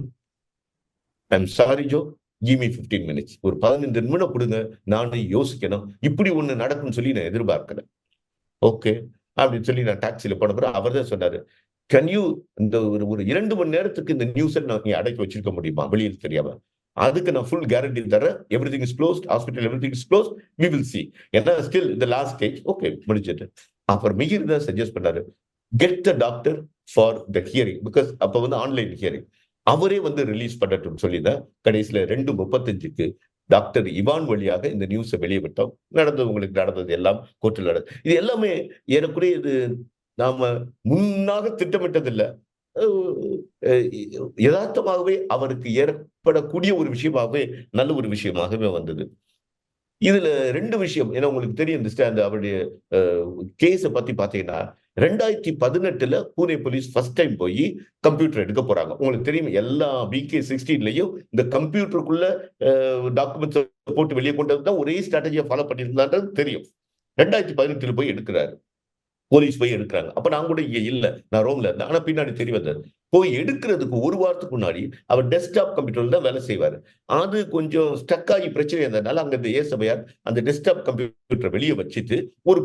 I am sorry Jo, give me 15 minutes. ஒரு 15 நிமிடம் கொடுங்க. நானே யோசிக்கணும். இப்படி ஒண்ணு நடக்கும்னு சொல்லி நான் எதிர்பார்க்கல. ஓகே. அப்படின்னு சொல்லி நான் டாக்ஸில போன பிறகு அவர் தான் சொன்னாரு, கேன் யூ இந்த ஒரு 2 மணி நேரத்துக்கு இந்த நியூஸ நீ அடக்கி வச்சிருக்க முடியுமா? வெளியில தெரியாம. அதுக்கு நான் ஃபுல் கேரண்டி தர்றேன். Everything is closed. Hospital everything is closed. We will see. ஏன்னா ஸ்டில் இந்த லாஸ்ட் ஸ்டேஜ். ஓகே, முடிஞ்சுது. அப்புறம் மிகிர் தான் சஜெஸ்ட் பண்ணாரு. Get the doctor for the hearing. Because அப்ப வந்து ஆன்லைன் ஹியரிங். அவரே வந்து ரிலீஸ் பண்ணட்டும்னு சொல்லி தான் கடைசியில 2:35க்கு டாக்டர் இவான் வழியாக இந்த நியூஸ வெளிய விட்டோம். உங்களுக்கு நடந்தது எல்லாம் கோர்ட்ல இது எல்லாமே ஏறக்குறைய இது நாம முன்னாக திட்டமிட்டதில்ல. யதார்த்தமாகவே அவருக்கு ஏற்படக்கூடிய ஒரு விஷயமாகவே, நல்ல ஒரு விஷயமாகவே வந்தது. இதுல 2 விஷயம். ஏன்னா உங்களுக்கு தெரியும் இந்த அவருடைய கேஸ பத்தி பார்த்தீங்கன்னா, 2018ல பூனே போலீஸ் ஃபர்ஸ்ட் டைம் போயி கம்ப்யூட்டர் எடுக்க போறாங்க. உங்களுக்கு தெரியும் எல்லா பிகே-16லயும் இந்த கம்ப்யூட்டருக்குள்ள டாக்குமெண்ட்ஸ போட்டு வெளிய கொண்டு வந்து தான் ஒரே ஸ்ட்ராட்டஜிய ஃபாலோ பண்ணியிருந்தான்றது தெரியும். 2018ல போய் எடுக்குறாரு. போலீஸ் போய் எடுக்கிறாங்க. அப்ப நான் கூட இங்க இல்ல. நான் ரோம்ல இருந்தேன். ஆனா பின்னாடி தெரிய வந்தது. போய் எடுக்கிறதுக்கு 1 வாரத்துக்கு முன்னாடி அவர் டெஸ்க்டாப் கம்ப்யூட்டர்ல தான் வேலை செய்வாரு. அது கொஞ்சம் ஸ்டக் ஆகி பிரச்சனை இருந்ததுனால, அங்க இந்த ஏசபையார் அந்த டெஸ்க்டாப் கம்ப்யூட்டர வெளிய வச்சுட்டு,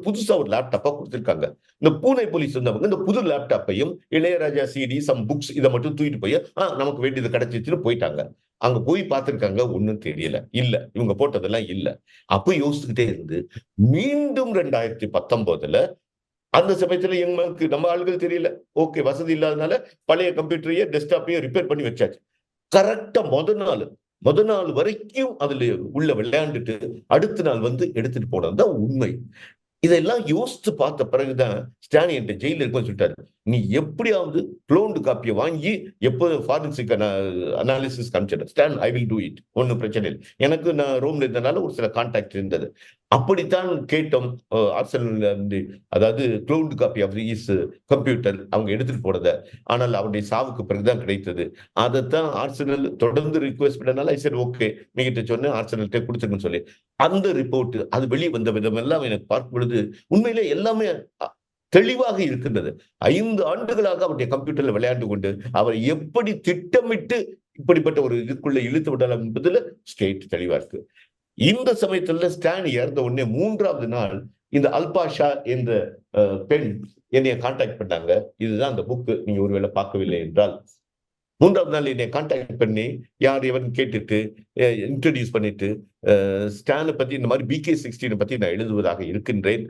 புதுசா ஒரு லேப்டாப்ப குடுத்திருக்காங்க. இந்த பூனை போலீஸ் வந்தவங்க இந்த புது லேப்டாப்பையும், இளையராஜா சிடி, சம் புக்ஸ் இத மட்டும் தூக்கிட்டு போய், நமக்கு வேண்டியது கிடைச்சிருச்சுன்னு போயிட்டாங்க. அங்க போய் பார்த்திருக்காங்க. ஒண்ணும் தெரியல. இல்ல. இவங்க போட்டதெல்லாம் இல்ல. அப்ப யோசிச்சுக்கிட்டே இருந்து, மீண்டும் 2019ல அந்த சமயத்துல எங்களுக்கு நம்ம ஆளுகள் தெரியல. ஓகே வசதி இல்லாதனால பழைய கம்ப்யூட்டரையே, டெஸ்க்டாப்பையும் ரிப்பேர் பண்ணி வச்சாச்சு. கரெக்ட்டா மொத நாள் வரைக்கும் அதுல உள்ள விளையாண்டுட்டு, அடுத்த நாள் வந்து எடுத்துட்டு போனது தான் உண்மை. இதெல்லாம் யோசிச்சு பார்த்த பிறகுதான் ஸ்டான் என்ட்ட ஜெயில்ல இருக்கும்போது சொல்லிட்டாரு. "நீ எப்படியாவது குளோன்டு காப்பிய வாங்கி எப்போதும் ஃபாரன்சிக் அனாலிசிஸ்க்கு அனுப்பிச்சிடு. Stan I will do it. ஒண்ணும் பிரச்சனை இல்ல." எனக்கு நான் ரோம்ல இருந்தனால ஒரு சில கான்டாக்ட் இருந்தது. அப்படித்தான் கேட்டோம். ஆர்சனல்ல இருந்து அதாவது குளோன்டு காப்பி ஆஃப் ஹிஸ் கம்ப்யூட்டர் அவங்க எடுத்துட்டு போனத. ஆனால் அவருடைய சாவுக்கு பிறகு தான் கிடைத்தது. அதத்தான் ஆர்சனல் தொடர்ந்து ரிக்வெஸ்ட் பண்ணனால ஐ செட் ஓகே. நீங்கிட்ட சொன்னேன் ஆர்சனல்ட்ட குடுத்துருங்கன்னு சொல்லி. அந்த ரிப்போர்ட் அது வெளிய வந்த விதமெல்லாம் எனக்கு பார்க்கும் பொழுது, உண்மையிலே எல்லாமே அ தெளிவாக இருக்கின்றது. 5 ஆண்டுகளாக அவருடைய கம்ப்யூட்டர்ல விளையாண்டு கொண்டு, அவர் எப்படி திட்டமிட்டு இப்படிப்பட்ட ஒரு இதுக்குள்ள இழுத்து விடலாம் என்பதுல ஸ்ட்ரெய்ட் தெளிவா இருக்கு. இந்த சமயத்துல ஸ்டான் இறந்த உடனே 3வது நாள் இந்த அல்பா ஷா என்ற பெண் என்னைய கான்டாக்ட் பண்ணாங்க. இதுதான் அந்த புக். நீங்க ஒருவேளை பார்க்கவில்லை என்றால். 3வது நாள் என்னைய கான்டாக்ட் பண்ணி, யார் எவர்ன்னு கேட்டுட்டு, இன்ட்ரோடியூஸ் பண்ணிட்டு, ஸ்டான பத்தி இந்த மாரி பிகே16 பத்தி நான் எழுதுவதாக இருக்கின்றேன்.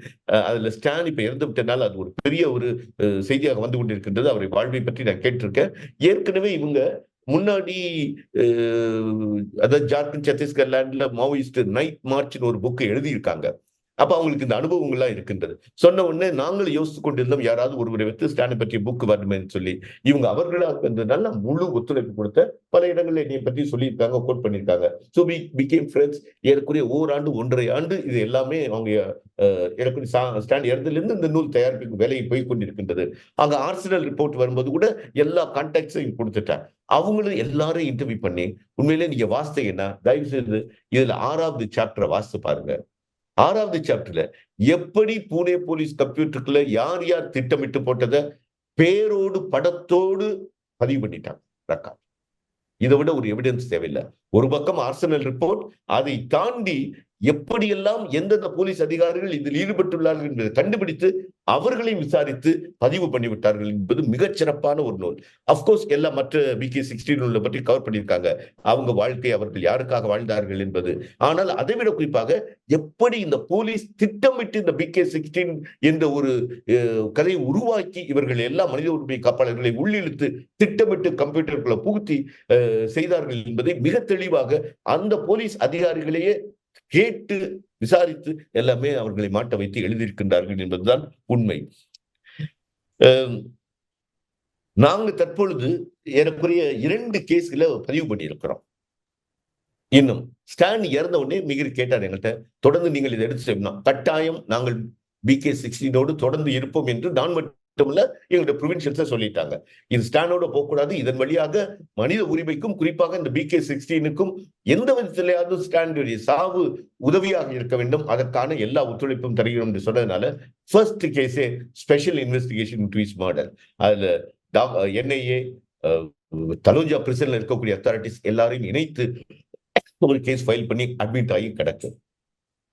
அதுல ஸ்டான் இப்ப இறந்து விட்டனால அது ஒரு பெரிய ஒரு செய்தியாக வந்து கொண்டிருக்கின்றது. அவருடைய வாழ்வை பற்றி நான் கேட்டிருக்கேன். ஏற்கனவே இவங்க முன்னாடி அ அதாவது ஜார்க்கண்ட், சத்தீஸ்கர்லேண்ட்ல மாவோயிஸ்ட் நைட் மார்ச்ன்னு ஒரு புக் எழுதியிருக்காங்க. அப்ப அவங்களுக்கு இந்த அனுபவங்கள்லாம் இருக்கின்றது. சொன்ன உடனே நாங்களும் யோசித்துக் கொண்டிருந்தோம். யாராவது ஒருவரை வைத்து ஸ்டான பற்றிய புக் வரணுமேன்னு சொல்லி. இவங்க அவர்களா வந்ததுனால முழு ஒத்துழைப்பு கொடுத்த பல இடங்கள்ல என்னைய பத்தி சொல்லியிருக்காங்க, கோட் பண்ணியிருக்காங்க. So we became friends. ஏறக்குறைய ஓராண்டு, 1 1/2 ஆண்டு இது எல்லாமே அவங்க ஏறக்குறைய ஸ்டான் இறந்ததிலிருந்து இந்த நூல் தயாரிப்புக்கு வேலை போய்க் கொண்டிருக்கின்றது. அங்க ஆர்சனல் ரிப்போர்ட் வரும்போது கூட எல்லா கான்டாக்ட்ஸையும் குடுத்துட்டேன். அவங்களும் எல்லாரையும் இன்டர்வியூ பண்ணி, உண்மையிலேயே நீங்க வாசித்தீங்கன்னா, தயவு செய்து இதுல 6வது சாப்டர வாசிச்சு பாருங்க. 6வது சாப்டர்ல எப்படி பூனே போலீஸ் கம்ப்யூட்டருக்குள்ள யார் யார் திட்டமிட்டு போட்டத பேரோடு, படத்தோடு பதிவு பண்ணிட்டாங்க ரெக்கார்ட். இத விட ஒரு எவிடன்ஸ் தேவையில்ல. ஒரு பக்கம் ஆர்சனல் ரிப்போர்ட், அதை தாண்டி எப்படியெல்லாம் எந்தெந்த போலீஸ் அதிகாரிகள் இதில் ஈடுபட்டுள்ளார்கள் என்பதை கண்டுபிடித்து, அவர்களையும் விசாரித்து பதிவு பண்ணிவிட்டார்கள் என்பது மிகச் சிறப்பான ஒரு நூல். அஃப்கோர்ஸ் எல்லா மற்ற பிகே16 நூல பற்றி கவர் பண்ணியிருக்காங்க. அவங்க வாழ்க்கை அவர்கள் யாருக்காக வாழ்ந்தார்கள் என்பது. ஆனால் அதைவிட குறிப்பாக எப்படி இந்த போலீஸ் திட்டமிட்டு இந்த பிகே16 என்ற ஒரு கதையை உருவாக்கி இவர்கள் எல்லா மனித உரிமை காப்பாளர்களை உள்ளிழுத்து திட்டமிட்டு கம்ப்யூட்டருக்குள்ள புகுத்தி செய்தார்கள் என்பதை மிக தெளிவாக அந்த போலீஸ் அதிகாரிகளையே கேட்டு விசாரித்து எல்லாமே அவர்களை மாட்ட வைத்து எழுதியிருக்கின்றார்கள் என்பதுதான் உண்மை. நாங்க தற்பொழுது ஏறக்குறைய 2 கேஸ்கள பதிவு பண்ணியிருக்கிறோம். இன்னும் ஸ்டான் இறந்த உடனே மிகிர் கேட்டார் எங்கள்ட்ட, தொடர்ந்து நீங்கள் இதை எடுத்து செய்யணும். கட்டாயம் நாங்கள் பிகே16 தொடர்ந்து இருப்போம் என்று நான் மட்டுமல்ல எங்களுடைய ப்ரொவின்ஷியல்ஸ சொல்லிட்டாங்க. இது ஸ்டானோட போகக்கூடாது. இதன் வழியாக மனித உரிமைக்கும் குறிப்பாக இந்த பிகே16க்கும் எந்த விதத்திலேயாவது ஸ்டானுடைய சாவு உதவியாக இருக்க வேண்டும். அதற்கான எல்லா ஒத்துழைப்பும் தருகிறோம் என்று சொன்னதுனால ஃபர்ஸ்ட் கேஸே special investigation into his murder. அதுல என்ஐஏ, தலோஜா பிரிசன்ல இருக்கக்கூடிய அத்தாரிட்டிஸ் எல்லாரையும் இணைத்து ஒரு கேஸ் ஃபைல் பண்ணி அட்மிட் ஆகி கிடக்கு.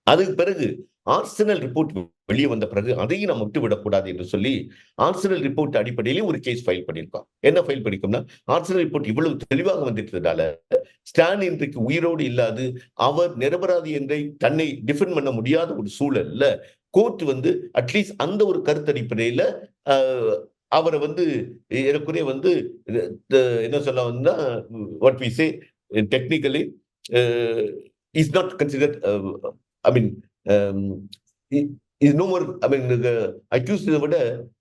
அதுக்கு பிறகு ஆர்சனல் ரிப்போர்ட் வெளியே வந்த பிறகு அதையும் நம்ம விட்டு விடக்கூடாது என்று சொல்லி ஆர்சனல் ரிப்போர்ட் அடிப்படையிலே ஒரு கேஸ் ஃபைல் பண்ணியிருக்கோம். என்ன ஃபைல் பண்ணிருக்கோம்னா, ஆர்சனல் ரிப்போர்ட் இவ்வளவு தெளிவாக வந்துட்டதால ஸ்டான் இன்றைக்கு உயிரோடு இல்லாது அவர் நிரபராதி என்றை தன்னை டிஃபெண்ட் பண்ண முடியாத ஒரு சூழல்ல கோர்ட் வந்து அட்லீஸ்ட் அந்த ஒரு கருத்தடிப்படையில அவரை வந்து ஏறக்குறைய வந்து என்ன சொல்ல வந்தா what we say technically is not considered I mean is no more, I mean, accused விட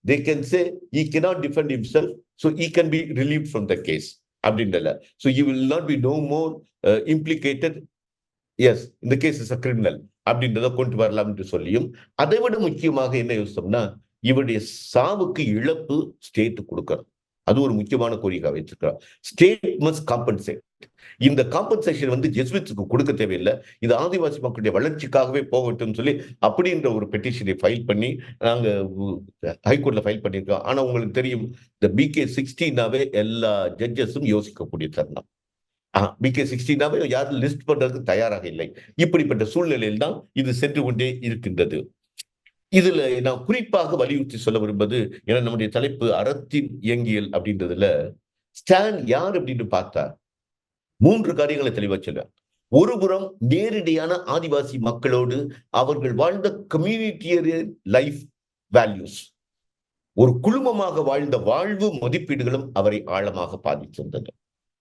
they can say he cannot defend himself, so he can be relieved from the case அப்படின்றல. So he will not be no more implicated. Yes, in the case is a criminal அப்படின்றத கொண்டு வரலாம் என்று சொல்லியும், அதை விட முக்கியமாக என்ன யோசிச்சோம்னா, இவருடைய சாவுக்கு இழப்பு ஸ்டேட் கொடுக்கணும். அது ஒரு முக்கியமான கோரிக்கை வைத்திருக்கிறார். State must compensate. இந்த காம்பன்சேஷன் வந்து ஜெசுவிட்ஸுக்கு கொடுக்க தேவையில்லை, இது ஆதிவாசி மக்களுடைய வளர்ச்சிக்காகவே போகட்டும் சொல்லி அப்படின்ற ஒரு பெட்டிஷனை ஃபைல் பண்ணி நாங்க ஹைகோர்ட்ல ஃபைல் பண்ணியிருக்கோம். ஆனா உங்களுக்கு தெரியும், இந்த பிகே 16 எல்லா ஜட்ஜஸும் யோசிக்கக்கூடிய தருணம். பிகே 16 யாரும் லிஸ்ட் பண்றதுக்கு தயாராக இல்லை. இப்படிப்பட்ட சூழ்நிலையில் தான் இது சென்று கொண்டே இருக்கின்றது. இதுல நான் குறிப்பாக வலியுறுத்தி சொல்ல விரும்புவது, ஏன்னா நம்முடைய தலைப்பு அறத்தின் இயங்கியல் அப்படின்றதுல, ஸ்டான் யார் அப்படின்னு பார்த்தா 3 காரியங்களை தெளிவா சொல்றார். ஒரு புறம் நேரடியான ஆதிவாசி மக்களோடு அவர்கள் வாழ்ந்த கம்யூனிட்டியரின் லைஃப் வேல்யூஸ், ஒரு குழுமமாக வாழ்ந்த வாழ்வு மதிப்பீடுகளும் அவரை ஆழமாக பாதித்திருந்தது.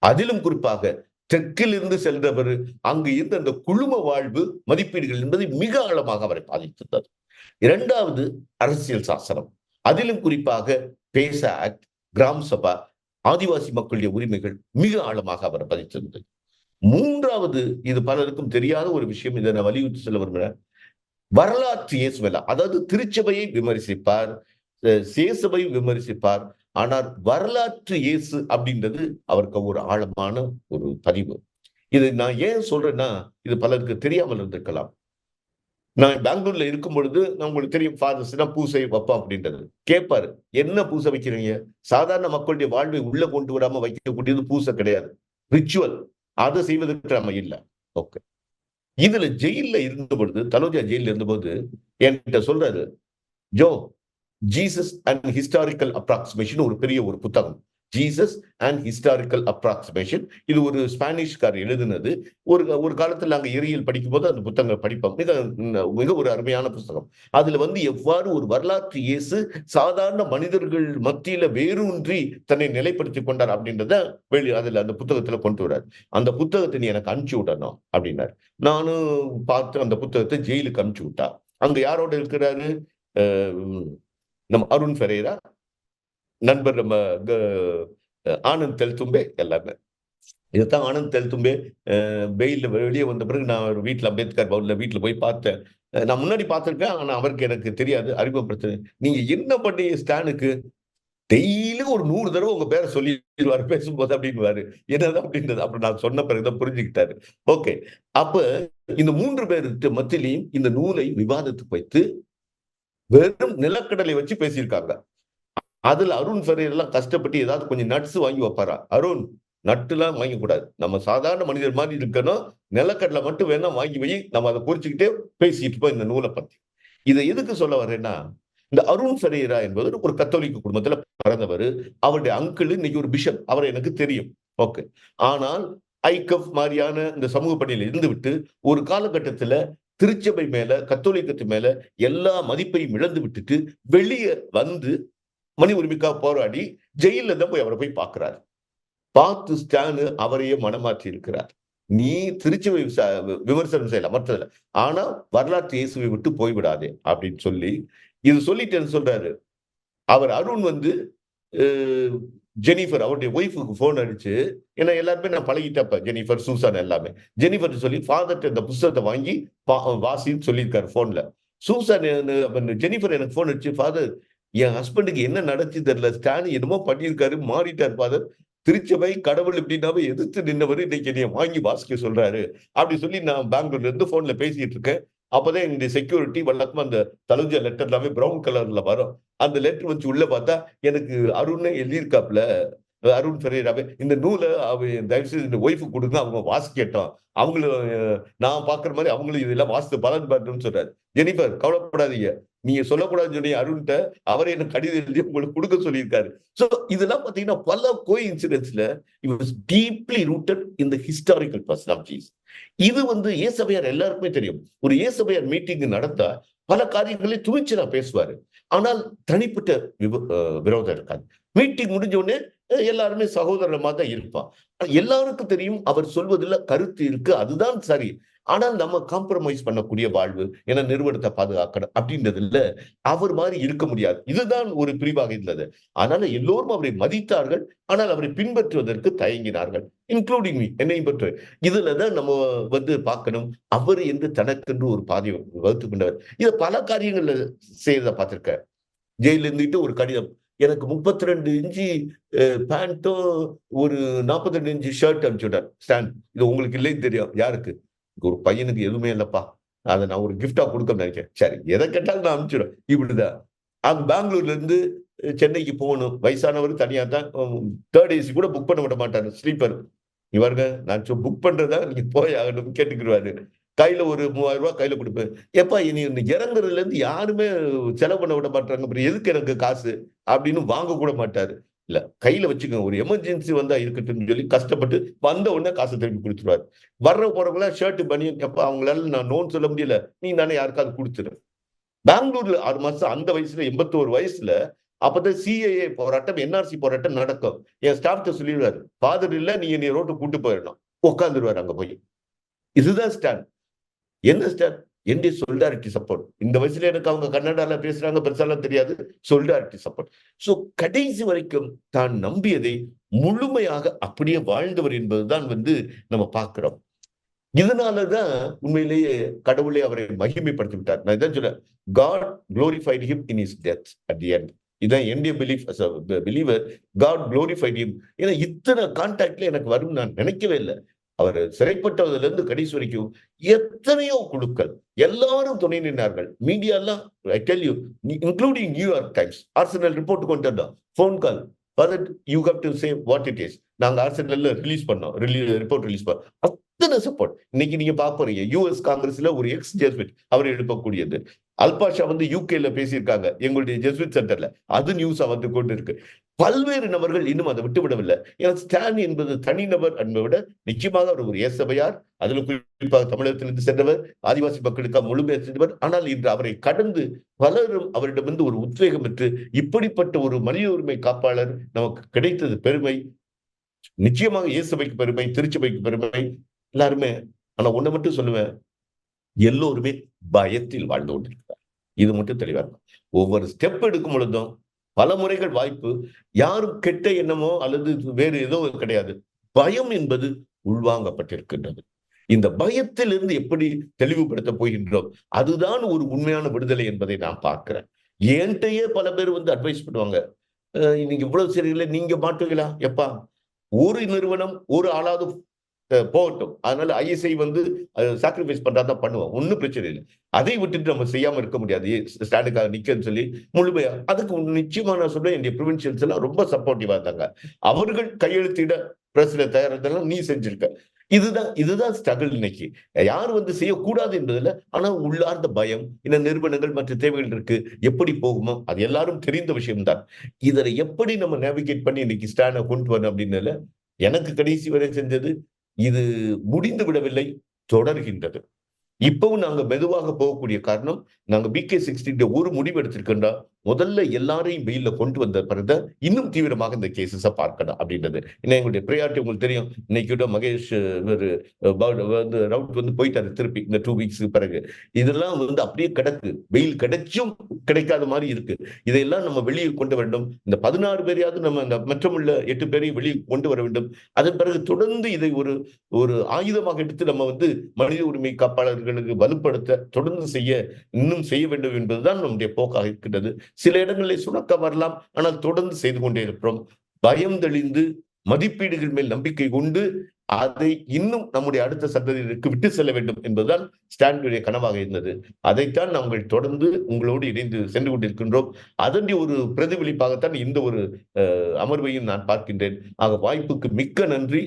அதிலும் குறிப்பாக தெற்கிலிருந்து சென்றவர் அங்கு இருந்த அந்த குழும வாழ்வு மதிப்பீடுகள் என்பது மிக ஆழமாக அவரை பாதித்திருந்தது. இரண்டாவது அரசியல் சாசனம், அதிலும் குறிப்பாக பேசா ஆக்ட், கிராம் சபா, ஆதிவாசி மக்களுடைய உரிமைகள் மிக ஆழமாக அவரை பாதித்திருந்தது. மூன்றாவது, இது பலருக்கும் தெரியாத ஒரு விஷயம், இதை நான் வலியுறுத்தி சொல்ல விரும்புகிறேன். வரலாற்று இயேசுவெல்லாம், அதாவது திருச்சபையை விமர்சிப்பார், சேசபை விமர்சிப்பார், ஆனால் வரலாற்று இயேசு அப்படின்றது அவருக்கு ஒரு ஆழமான ஒரு பதிவு. இது நான் ஏன் சொல்றேன்னா, இது பலருக்கு தெரியாமல் இருந்திருக்கலாம். நான் பெங்களூர்ல இருக்கும் பொழுது நான் உங்களுக்கு தெரியும், ஃபாதர்ஸ்னா பூசை வைப்போம் அப்படின்றது. கேட்பாரு, என்ன பூசை வைக்கிறீங்க? சாதாரண மக்களுடைய வாழ்வை உள்ள கொண்டு வராம வைக்கக்கூடியது பூசை கிடையாது, ரிச்சுவல். அதை செய்வதற்கு நம்ம இல்ல. ஓகே. இதுல ஜெயில்ல இருந்த பொழுது, தலோஜா ஜெயில இருந்தபோது என்கிட்ட சொல்றாரு, Joe, Jesus and historical approximation ஒரு பெரிய ஒரு புத்தகம். ஜீசஸ் அண்ட் ஹிஸ்டாரிக்கல் அப்ராக்சிமேஷன், இது ஒரு ஸ்பானிஷ்காரர் எழுதினது. ஒரு காலத்துல நாங்க இறையியல் படிக்கும் போது அந்த புத்தகங்களை படிப்போம். மிக ஒரு அருமையான புத்தகம். அதுல வந்து எவ்வாறு ஒரு வரலாற்று இயேசு சாதாரண மனிதர்கள் மத்தியில வேரூன்றி தன்னை நிலைப்படுத்திக் கொண்டார் அப்படின்றத அதுல அந்த புத்தகத்துல கொண்டு வர்றாரு. அந்த புத்தகத்தை நீ எனக்கு அனுப்பிச்சு விடணும் அப்படின்னாரு. நானும் பார்த்து அந்த புத்தகத்தை ஜெயிலுக்கு அனுப்பிச்சு விட்டா. அங்க யாரோட இருக்கிறாரு? நம்ம அருண் ஃபெரேரா, நண்பர் நம்ம ஆனந்த் தெல்தும்பே, எல்லாமே. இதுதான் ஆனந்த் தெல்தும்பே பெயில்ல வெளியே வந்த பிறகு நான் ஒரு வீட்டுல அம்பேத்கர் பவன்ல வீட்டுல போய் பார்த்தேன். நான் முன்னாடி பார்த்திருக்கேன், ஆனா அவருக்கு எனக்கு தெரியாது, அறிமுகப்படுத்த. நீங்க என்ன பண்ணீங்க ஸ்டானுக்கு? டெய்லி ஒரு 100 தடவை உங்க பேரை சொல்லிடுவாரு பேசும்போது அப்படின்னுவாரு. என்னது அப்படின்றது அப்ப நான் சொன்ன பிறகுதான் புரிஞ்சுக்கிட்டாரு. ஓகே. அப்ப இந்த 3 பேருக்கு மத்தியிலையும் இந்த நூலை விவாதத்துக்கு வைத்து வெறும் நிலக்கடலை வச்சு பேசியிருக்காங்க. அதுல அருண் ஃபெரேரா எல்லாம் கஷ்டப்பட்டு ஏதாவது கொஞ்சம் நட்ஸ் வாங்கி வைப்பாரா? அருண், நட்டு எல்லாம் வாங்க கூடாது, நம்ம சாதாரண மனிதர் மாதிரி இருக்கணும், நிலக்கடலை மட்டும் வேணா வாங்கி வை, நம்ம அதை குறிச்சுக்கிட்டே பேசிட்டு இருப்போம் இந்த நூலை பத்தி. இதை எதுக்கு சொல்ல வர்றேன்னா, இந்த அருண் ஃபெரேரா என்பவர் ஒரு கத்தோலிக்க குடும்பத்துல பிறந்தவர். அவருடைய அங்கிள் இன்னைக்கு ஒரு பிஷப், அவரை எனக்கு தெரியும். ஓகே. ஆனால் ஐகப் மாதிரியான இந்த சமூக பணியில இருந்து விட்டு ஒரு காலகட்டத்துல திருச்சபை மேல, கத்தோலிக்கத்து மேல எல்லா மதிப்பையும் இழந்து விட்டுட்டு வெளியே வந்து மனித உரிமைக்காக போராடி ஜெயில தான் போய் அவரை போய் பார்க்கிறார். பார்த்து ஸ்டான் அவரையே மனமாற்றி இருக்கிறார். நீ திருச்சபை விமர்சனம் செய்யலாம், மற்றதுல, ஆனா வரலாற்று இயேசுவை விட்டு போய்விடாதே அப்படின்னு சொல்லி இது சொல்லிட்டு சொல்றாரு. அவர் அருண் வந்து ஜெனிஃபர் அவருடைய ஒய்ஃபுக்கு போன் அடிச்சு, ஏன்னா எல்லாருமே நான் பழகிட்டப்ப ஜெனிஃபர், சூசான் எல்லாமே. ஜெனிஃபர் சொல்லி ஃபாதர்ட்ட இந்த புத்தகத்தை வாங்கி வாசின்னு சொல்லியிருக்காரு போன்ல. சூசான் ஜெனிஃபர் எனக்கு போன் அடிச்சு, ஃபாதர், என் ஹஸ்பண்டுக்கு என்ன நடந்துச்சு தெரியல, ஸ்டான் என்னமோ பண்ணியிருக்காரு, மாறிட்டார் ஃபாதர், திருச்சபை கடவுள் இப்படின்னாவே எதிர்த்து நின்னவர் இன்னைக்கு என்னைய வாங்கி வாசிக்க சொல்றாரு அப்படி சொல்லி நான் பெங்களூர்ல இருந்து போன்ல பேசிட்டு இருக்கேன். அப்பதான் என்னுடைய செக்யூரிட்டி வழக்கமா அந்த தலுஜா லெட்டர் எல்லாமே பிரவுன் கலர்ல வரும். அந்த லெட்டர் வச்சு உள்ள பார்த்தா எனக்கு அருண் எழுதியிருக்காப்ல, அருண் ஃபெரேராவே, இந்த நூலை தயவு செய்து இந்த ஒய்ஃபு கொடுங்க, அவங்க வாசிக்கட்டும், அவங்களும் நான் பாக்குற மாதிரி அவங்களும் இதெல்லாம் வாசித்து பலன் பெறணும்னு சொல்றாரு. ஜெனிஃபர், கவலைப்படாதீங்க, நீங்க சொல்லக்கூடாதுன்னு சொன்னீங்க அருண்கிட்ட, அவரே எனக்கு கடிதம் எழுதி உங்களுக்கு கொடுக்க சொல்லியிருக்காரு. சோ இதெல்லாம் பாத்தீங்கன்னா பல கோஇன்சிடென்ட்ஸ்ல he was deeply rooted in the historical person of Jesus. இது வந்து இயேசபையார் எல்லாருக்குமே தெரியும். ஒரு இயேசபையார் மீட்டிங் நடந்தா பல காரியங்களை துணிச்சலா பேசுவாரு. ஆனால் தனிப்பட்ட விரோதம் இருக்காது. மீட்டிங் முடிஞ்ச உடனே எல்லாருமே சகோதரமா தான் இருப்பான். எல்லாருக்கும் தெரியும் அவர் சொல்வதில் கருத்து இருக்கு, அதுதான் சரி. ஆனால் நம்ம காம்ப்ரமைஸ் பண்ணக்கூடிய வாழ்வு, ஏன்னா நிறுவனத்தை பாதுகாக்கணும் அப்படின்றதுல அவர் மாதிரி இருக்க முடியாது. இதுதான் ஒரு பிரிவாக இருந்தது. அதனால எல்லோரும் அவரை மதித்தார்கள், ஆனால் அவரை பின்பற்றுவதற்கு தயங்கினார்கள், இன்க்ளூடிங் மீ, என்னையும் பற்று. இதுலதான் நம்ம வந்து பார்க்கணும், அவர் என்று தனக்கென்று ஒரு பாதையை வகுத்து கொண்டவர். இதை பல காரியங்கள்ல செய்யறத பார்த்திருக்க. ஜெயில இருந்துட்டு ஒரு கடிதம், எனக்கு 32 இன்ச்சு பேண்ட்டும் ஒரு 42 இன்ச்சு ஷர்ட் அனுப்பிச்சுட்டார் ஸ்டான். இது உங்களுக்கு இல்லைன்னு தெரியும். யாருக்கு? ஒரு பையனுக்கு எதுவுமே இல்லப்பா. அத நான் ஒரு கிஃப்ட்டா குடுக்கணும்னு நெனைக்கிறேன். சரி, எத கேட்டாலும் நான் அனுப்பிச்சுடுவேன். இப்படிதான். அங்க பெங்களூர்ல இருந்து சென்னைக்கு போகணும். வயசானவரு தனியா தான் 3 ஏசி கூட புக் பண்ண விட மாட்டாரு. ஸ்லீப்பர். இங்க பாருங்க, நான் புக் பண்றதா நீங்க போய் ஆகணும்னு கேட்டுக்குருவாரு. கையில ஒரு ரூ. 3000 கையில குடுப்பேன். "ஏப்பா நீ இறங்குறதுலருந்து யாருமே செலவு பண்ண விட மாட்றாங்க. அப்புறம் எதுக்கு எனக்கு காசு?" அப்படின்னு வாங்க கூட மாட்டாரு. இல்ல, கையில வச்சுக்கங்க. ஒரு எமர்ஜென்சி வந்தா இருக்கட்டும்னு சொல்லி கஷ்டப்பட்டு வந்த உடனே காச திருப்பி குடுத்துருவாரு. வர்ற போறவங்கலாம் ஷர்ட், பனியன் எப்பா அவங்களால நான் நோன்னு சொல்ல முடியல. நீ தானே யாருக்காவது குடுத்துரு. பெங்களூர்ல 6 மாசம் அந்த வயசுல 81 வயசுல அப்பதான் சிஏஏ போராட்டம், என்ஆர்சி போராட்டம் நடக்கும். என் ஸ்டாஃப்ட்ட சொல்லிருவாரு. ஃபாதர் இல்ல, நீ என்னைய ரோட்டுக்கு கூட்டு போயிரணும். உட்கார்ந்துருவாரு அங்க போய். இதுதான் ஸ்டாண்ட். என்ன ஸ்டாண்ட்? என்னுடைய சொலிடாரிட்டி சப்போர்ட். இந்த வயசுல எனக்கு அவங்க கன்னடால பேசுறாங்க, பெருசாலாம் தெரியாது. Solidarity support. சோ கடைசி வரைக்கும் தான் நம்பியதை முழுமையாக அப்படியே வாழ்ந்தவர் என்பதுதான் நம்ம பார்க்கிறோம். இதனால தான் உண்மையிலேயே கடவுளே அவரை மகிமைப்படுத்தி விட்டார். நான் இதான் சொல்றேன். God glorified him in his death at the end. இதான் என்னுடைய belief as a believer. God glorified him. ஏன்னா இத்தனை கான்டாக்ட்ல எனக்கு வரும்னு நான் நினைக்கவே இல்ல. அவர் சிறைப்பட்டதிலிருந்து கடைசி வரைக்கும் எத்தனையோ குழுக்கள் எல்லாரும் துணை நின்றார்கள். மீடியா எல்லாம் I tell you including New York times Arsenal report கொண்டு வந்தோம். Phone call father you have to say what it is. நாங்க ஆர்சனல்ல ரிலீஸ் பண்ணோம். ரிப்போர்ட் ரிலீஸ் பண்ணோம். அத்தனை சப்போர்ட். இன்னைக்கு நீங்க பார்க்க போறீங்க. யுஎஸ் காங்கிரஸ்ல ஒரு எக்ஸ் ஜெசுவிட் அவர் எழுப்பக்கூடியது. அல்பாஷா யூகேல பேசியிருக்காங்க. எங்களுடைய ஜெசுவிட் சென்டர்ல. அது நியூஸா வந்து கொண்டு இருக்கு. பல்வேறு நபர்கள் இன்னும் அதை விட்டு விடவில்லை. ஏன்னா ஸ்டான் என்பது தனிநபர் என்பதை விட நிச்சயமாக அவர் ஒரு ஏசபையார். அதில் குறிப்பாக தமிழகத்திலிருந்து சென்றவர், ஆதிவாசி மக்களுக்காக முழுமையாக சென்றவர். ஆனால் இன்று அவரை கடந்து பலரும் அவரிடமிருந்து ஒரு உத்வேகம் பெற்று இப்படிப்பட்ட ஒரு மனித உரிமை காப்பாளர் நமக்கு கிடைத்தது பெருமை. நிச்சயமாக இயேசுவைக்கு பெருமை, திருச்சபைக்கு பெருமை. எல்லாருமே. ஆனா ஒண்ணு மட்டும் சொல்லுவேன். எல்லோருமே பயத்தில் வாழ்ந்து கொண்டிருக்கிறார். இது மட்டும் தெளிவா இருக்கும். ஒவ்வொரு ஸ்டெப் எடுக்கும் பொழுதும் பல முறைகள் வாய்ப்பு. யாரும் கெட்ட எண்ணமோ அல்லது வேறு ஏதோ கிடையாது. பயம் என்பது உள்வாங்கப்பட்டிருக்கின்றது. இந்த பயத்திலிருந்து எப்படி தெளிவுபடுத்த போகின்றோம். அதுதான் ஒரு உண்மையான விடுதலை என்பதை நான் பார்க்கிறேன். என்கிட்டயே பல பேர் அட்வைஸ் பண்ணுவாங்க. நீங்க இவ்வளவு சரியில்லை, நீங்க மாட்டுவீங்களா? எப்பா ஒரு நிறுவனம் ஒரு ஆளாவது போகட்டும். அதனால ஐஎஸ்ஐ சாக்ரிஃபைஸ் பண்றாதான் பண்ணுவோம். ஒண்ணும் பிரச்சனை இல்ல. அதை விட்டுட்டு நம்ம செய்யாம இருக்க முடியாது. ஸ்டாண்டுக்காக நிக்கன்னு சொல்லி முழுமையா அதுக்கு நிச்சயமா நான் சொல்றேன். என்னுடைய ப்ரொவின்சியல்ஸ் எல்லாம் ரொம்ப சப்போர்ட்டிவா இருந்தாங்க. அவர்கள் கையெழுத்திட பிரஸ்ல தயாரித்தெல்லாம் நீ செஞ்சிருக்க. இதுதான் ஸ்ட்ரகிள் இன்னைக்கு. யார் செய்யக்கூடாது என்பதில்ல. ஆனா உள்ளார்ந்த பயம், இந்த நிறுவனங்கள் மற்ற தேவைகள் இருக்கு. எப்படி போகுமோ அது எல்லாரும் தெரிந்த விஷயம் தான். இதை எப்படி நம்ம நேவிகேட் பண்ணி இன்னைக்கு ஸ்டாண்ட கொண்டு வரணும் அப்படின்னு எனக்கு கடைசி வரை செஞ்சது இது முடிந்து விடவில்லை, தொடர்கின்றது. இப்பவும் நாங்க மெதுவாக போகக்கூடிய காரணம், நாங்க BK-16 ஒரு முடிவு எடுத்திருக்கோம்டா, முதல்ல எல்லாரையும் வெயில்ல கொண்டு வந்த பிறகுதான் இன்னும் தீவிரமாக இந்த கேஸஸ பார்க்கணும் அப்படின்றது. ஏன்னா எங்களுடைய பிரையாரிட்டி உங்களுக்கு தெரியும். இன்னைக்கு கூட மகேஷ் இவரு ரவுட் போயிட்டாரு திருப்பி இந்த 2 வீக்ஸ்க்கு பிறகு. இதெல்லாம் அப்படியே கிடக்கு. வெயில் கிடைச்சும் கிடைக்காத மாதிரி இருக்கு. இதையெல்லாம் நம்ம வெளியே கொண்டு வேண்டும். இந்த 16 பேரையாவது நம்ம இந்த மற்றமுள்ள 8 பேரையும் வெளியே கொண்டு வர வேண்டும். அதன் பிறகு தொடர்ந்து இதை ஒரு ஒரு ஆயுதமாக எடுத்து நம்ம மனித உரிமை காப்பாளர்களுக்கு வலுப்படுத்த தொடர்ந்து இன்னும் செய்ய வேண்டும் என்பதுதான் நம்முடைய போக்காக இருக்கின்றது. சில இடங்களில் சுணக்கம் வரலாம். ஆனால் தொடர்ந்து செய்து கொண்டே இருக்கிறோம். பயம் தெளிந்து மதிப்பீடுகள் மேல் நம்பிக்கை கொண்டு அதை இன்னும் நம்முடைய அடுத்த சந்ததியினருக்கு விட்டு செல்ல வேண்டும் என்பதுதான் ஸ்டான்லியுடைய கனவாக இருந்தது. அதைத்தான் நாங்கள் தொடர்ந்து உங்களோடு இணைந்து சென்று கொண்டிருக்கின்றோம். அதனுடைய ஒரு பிரதிபலிப்பாகத்தான் இந்த ஒரு அமர்வையும் நான் பார்க்கின்றேன். ஆக வாய்ப்புக்கு மிக்க நன்றி.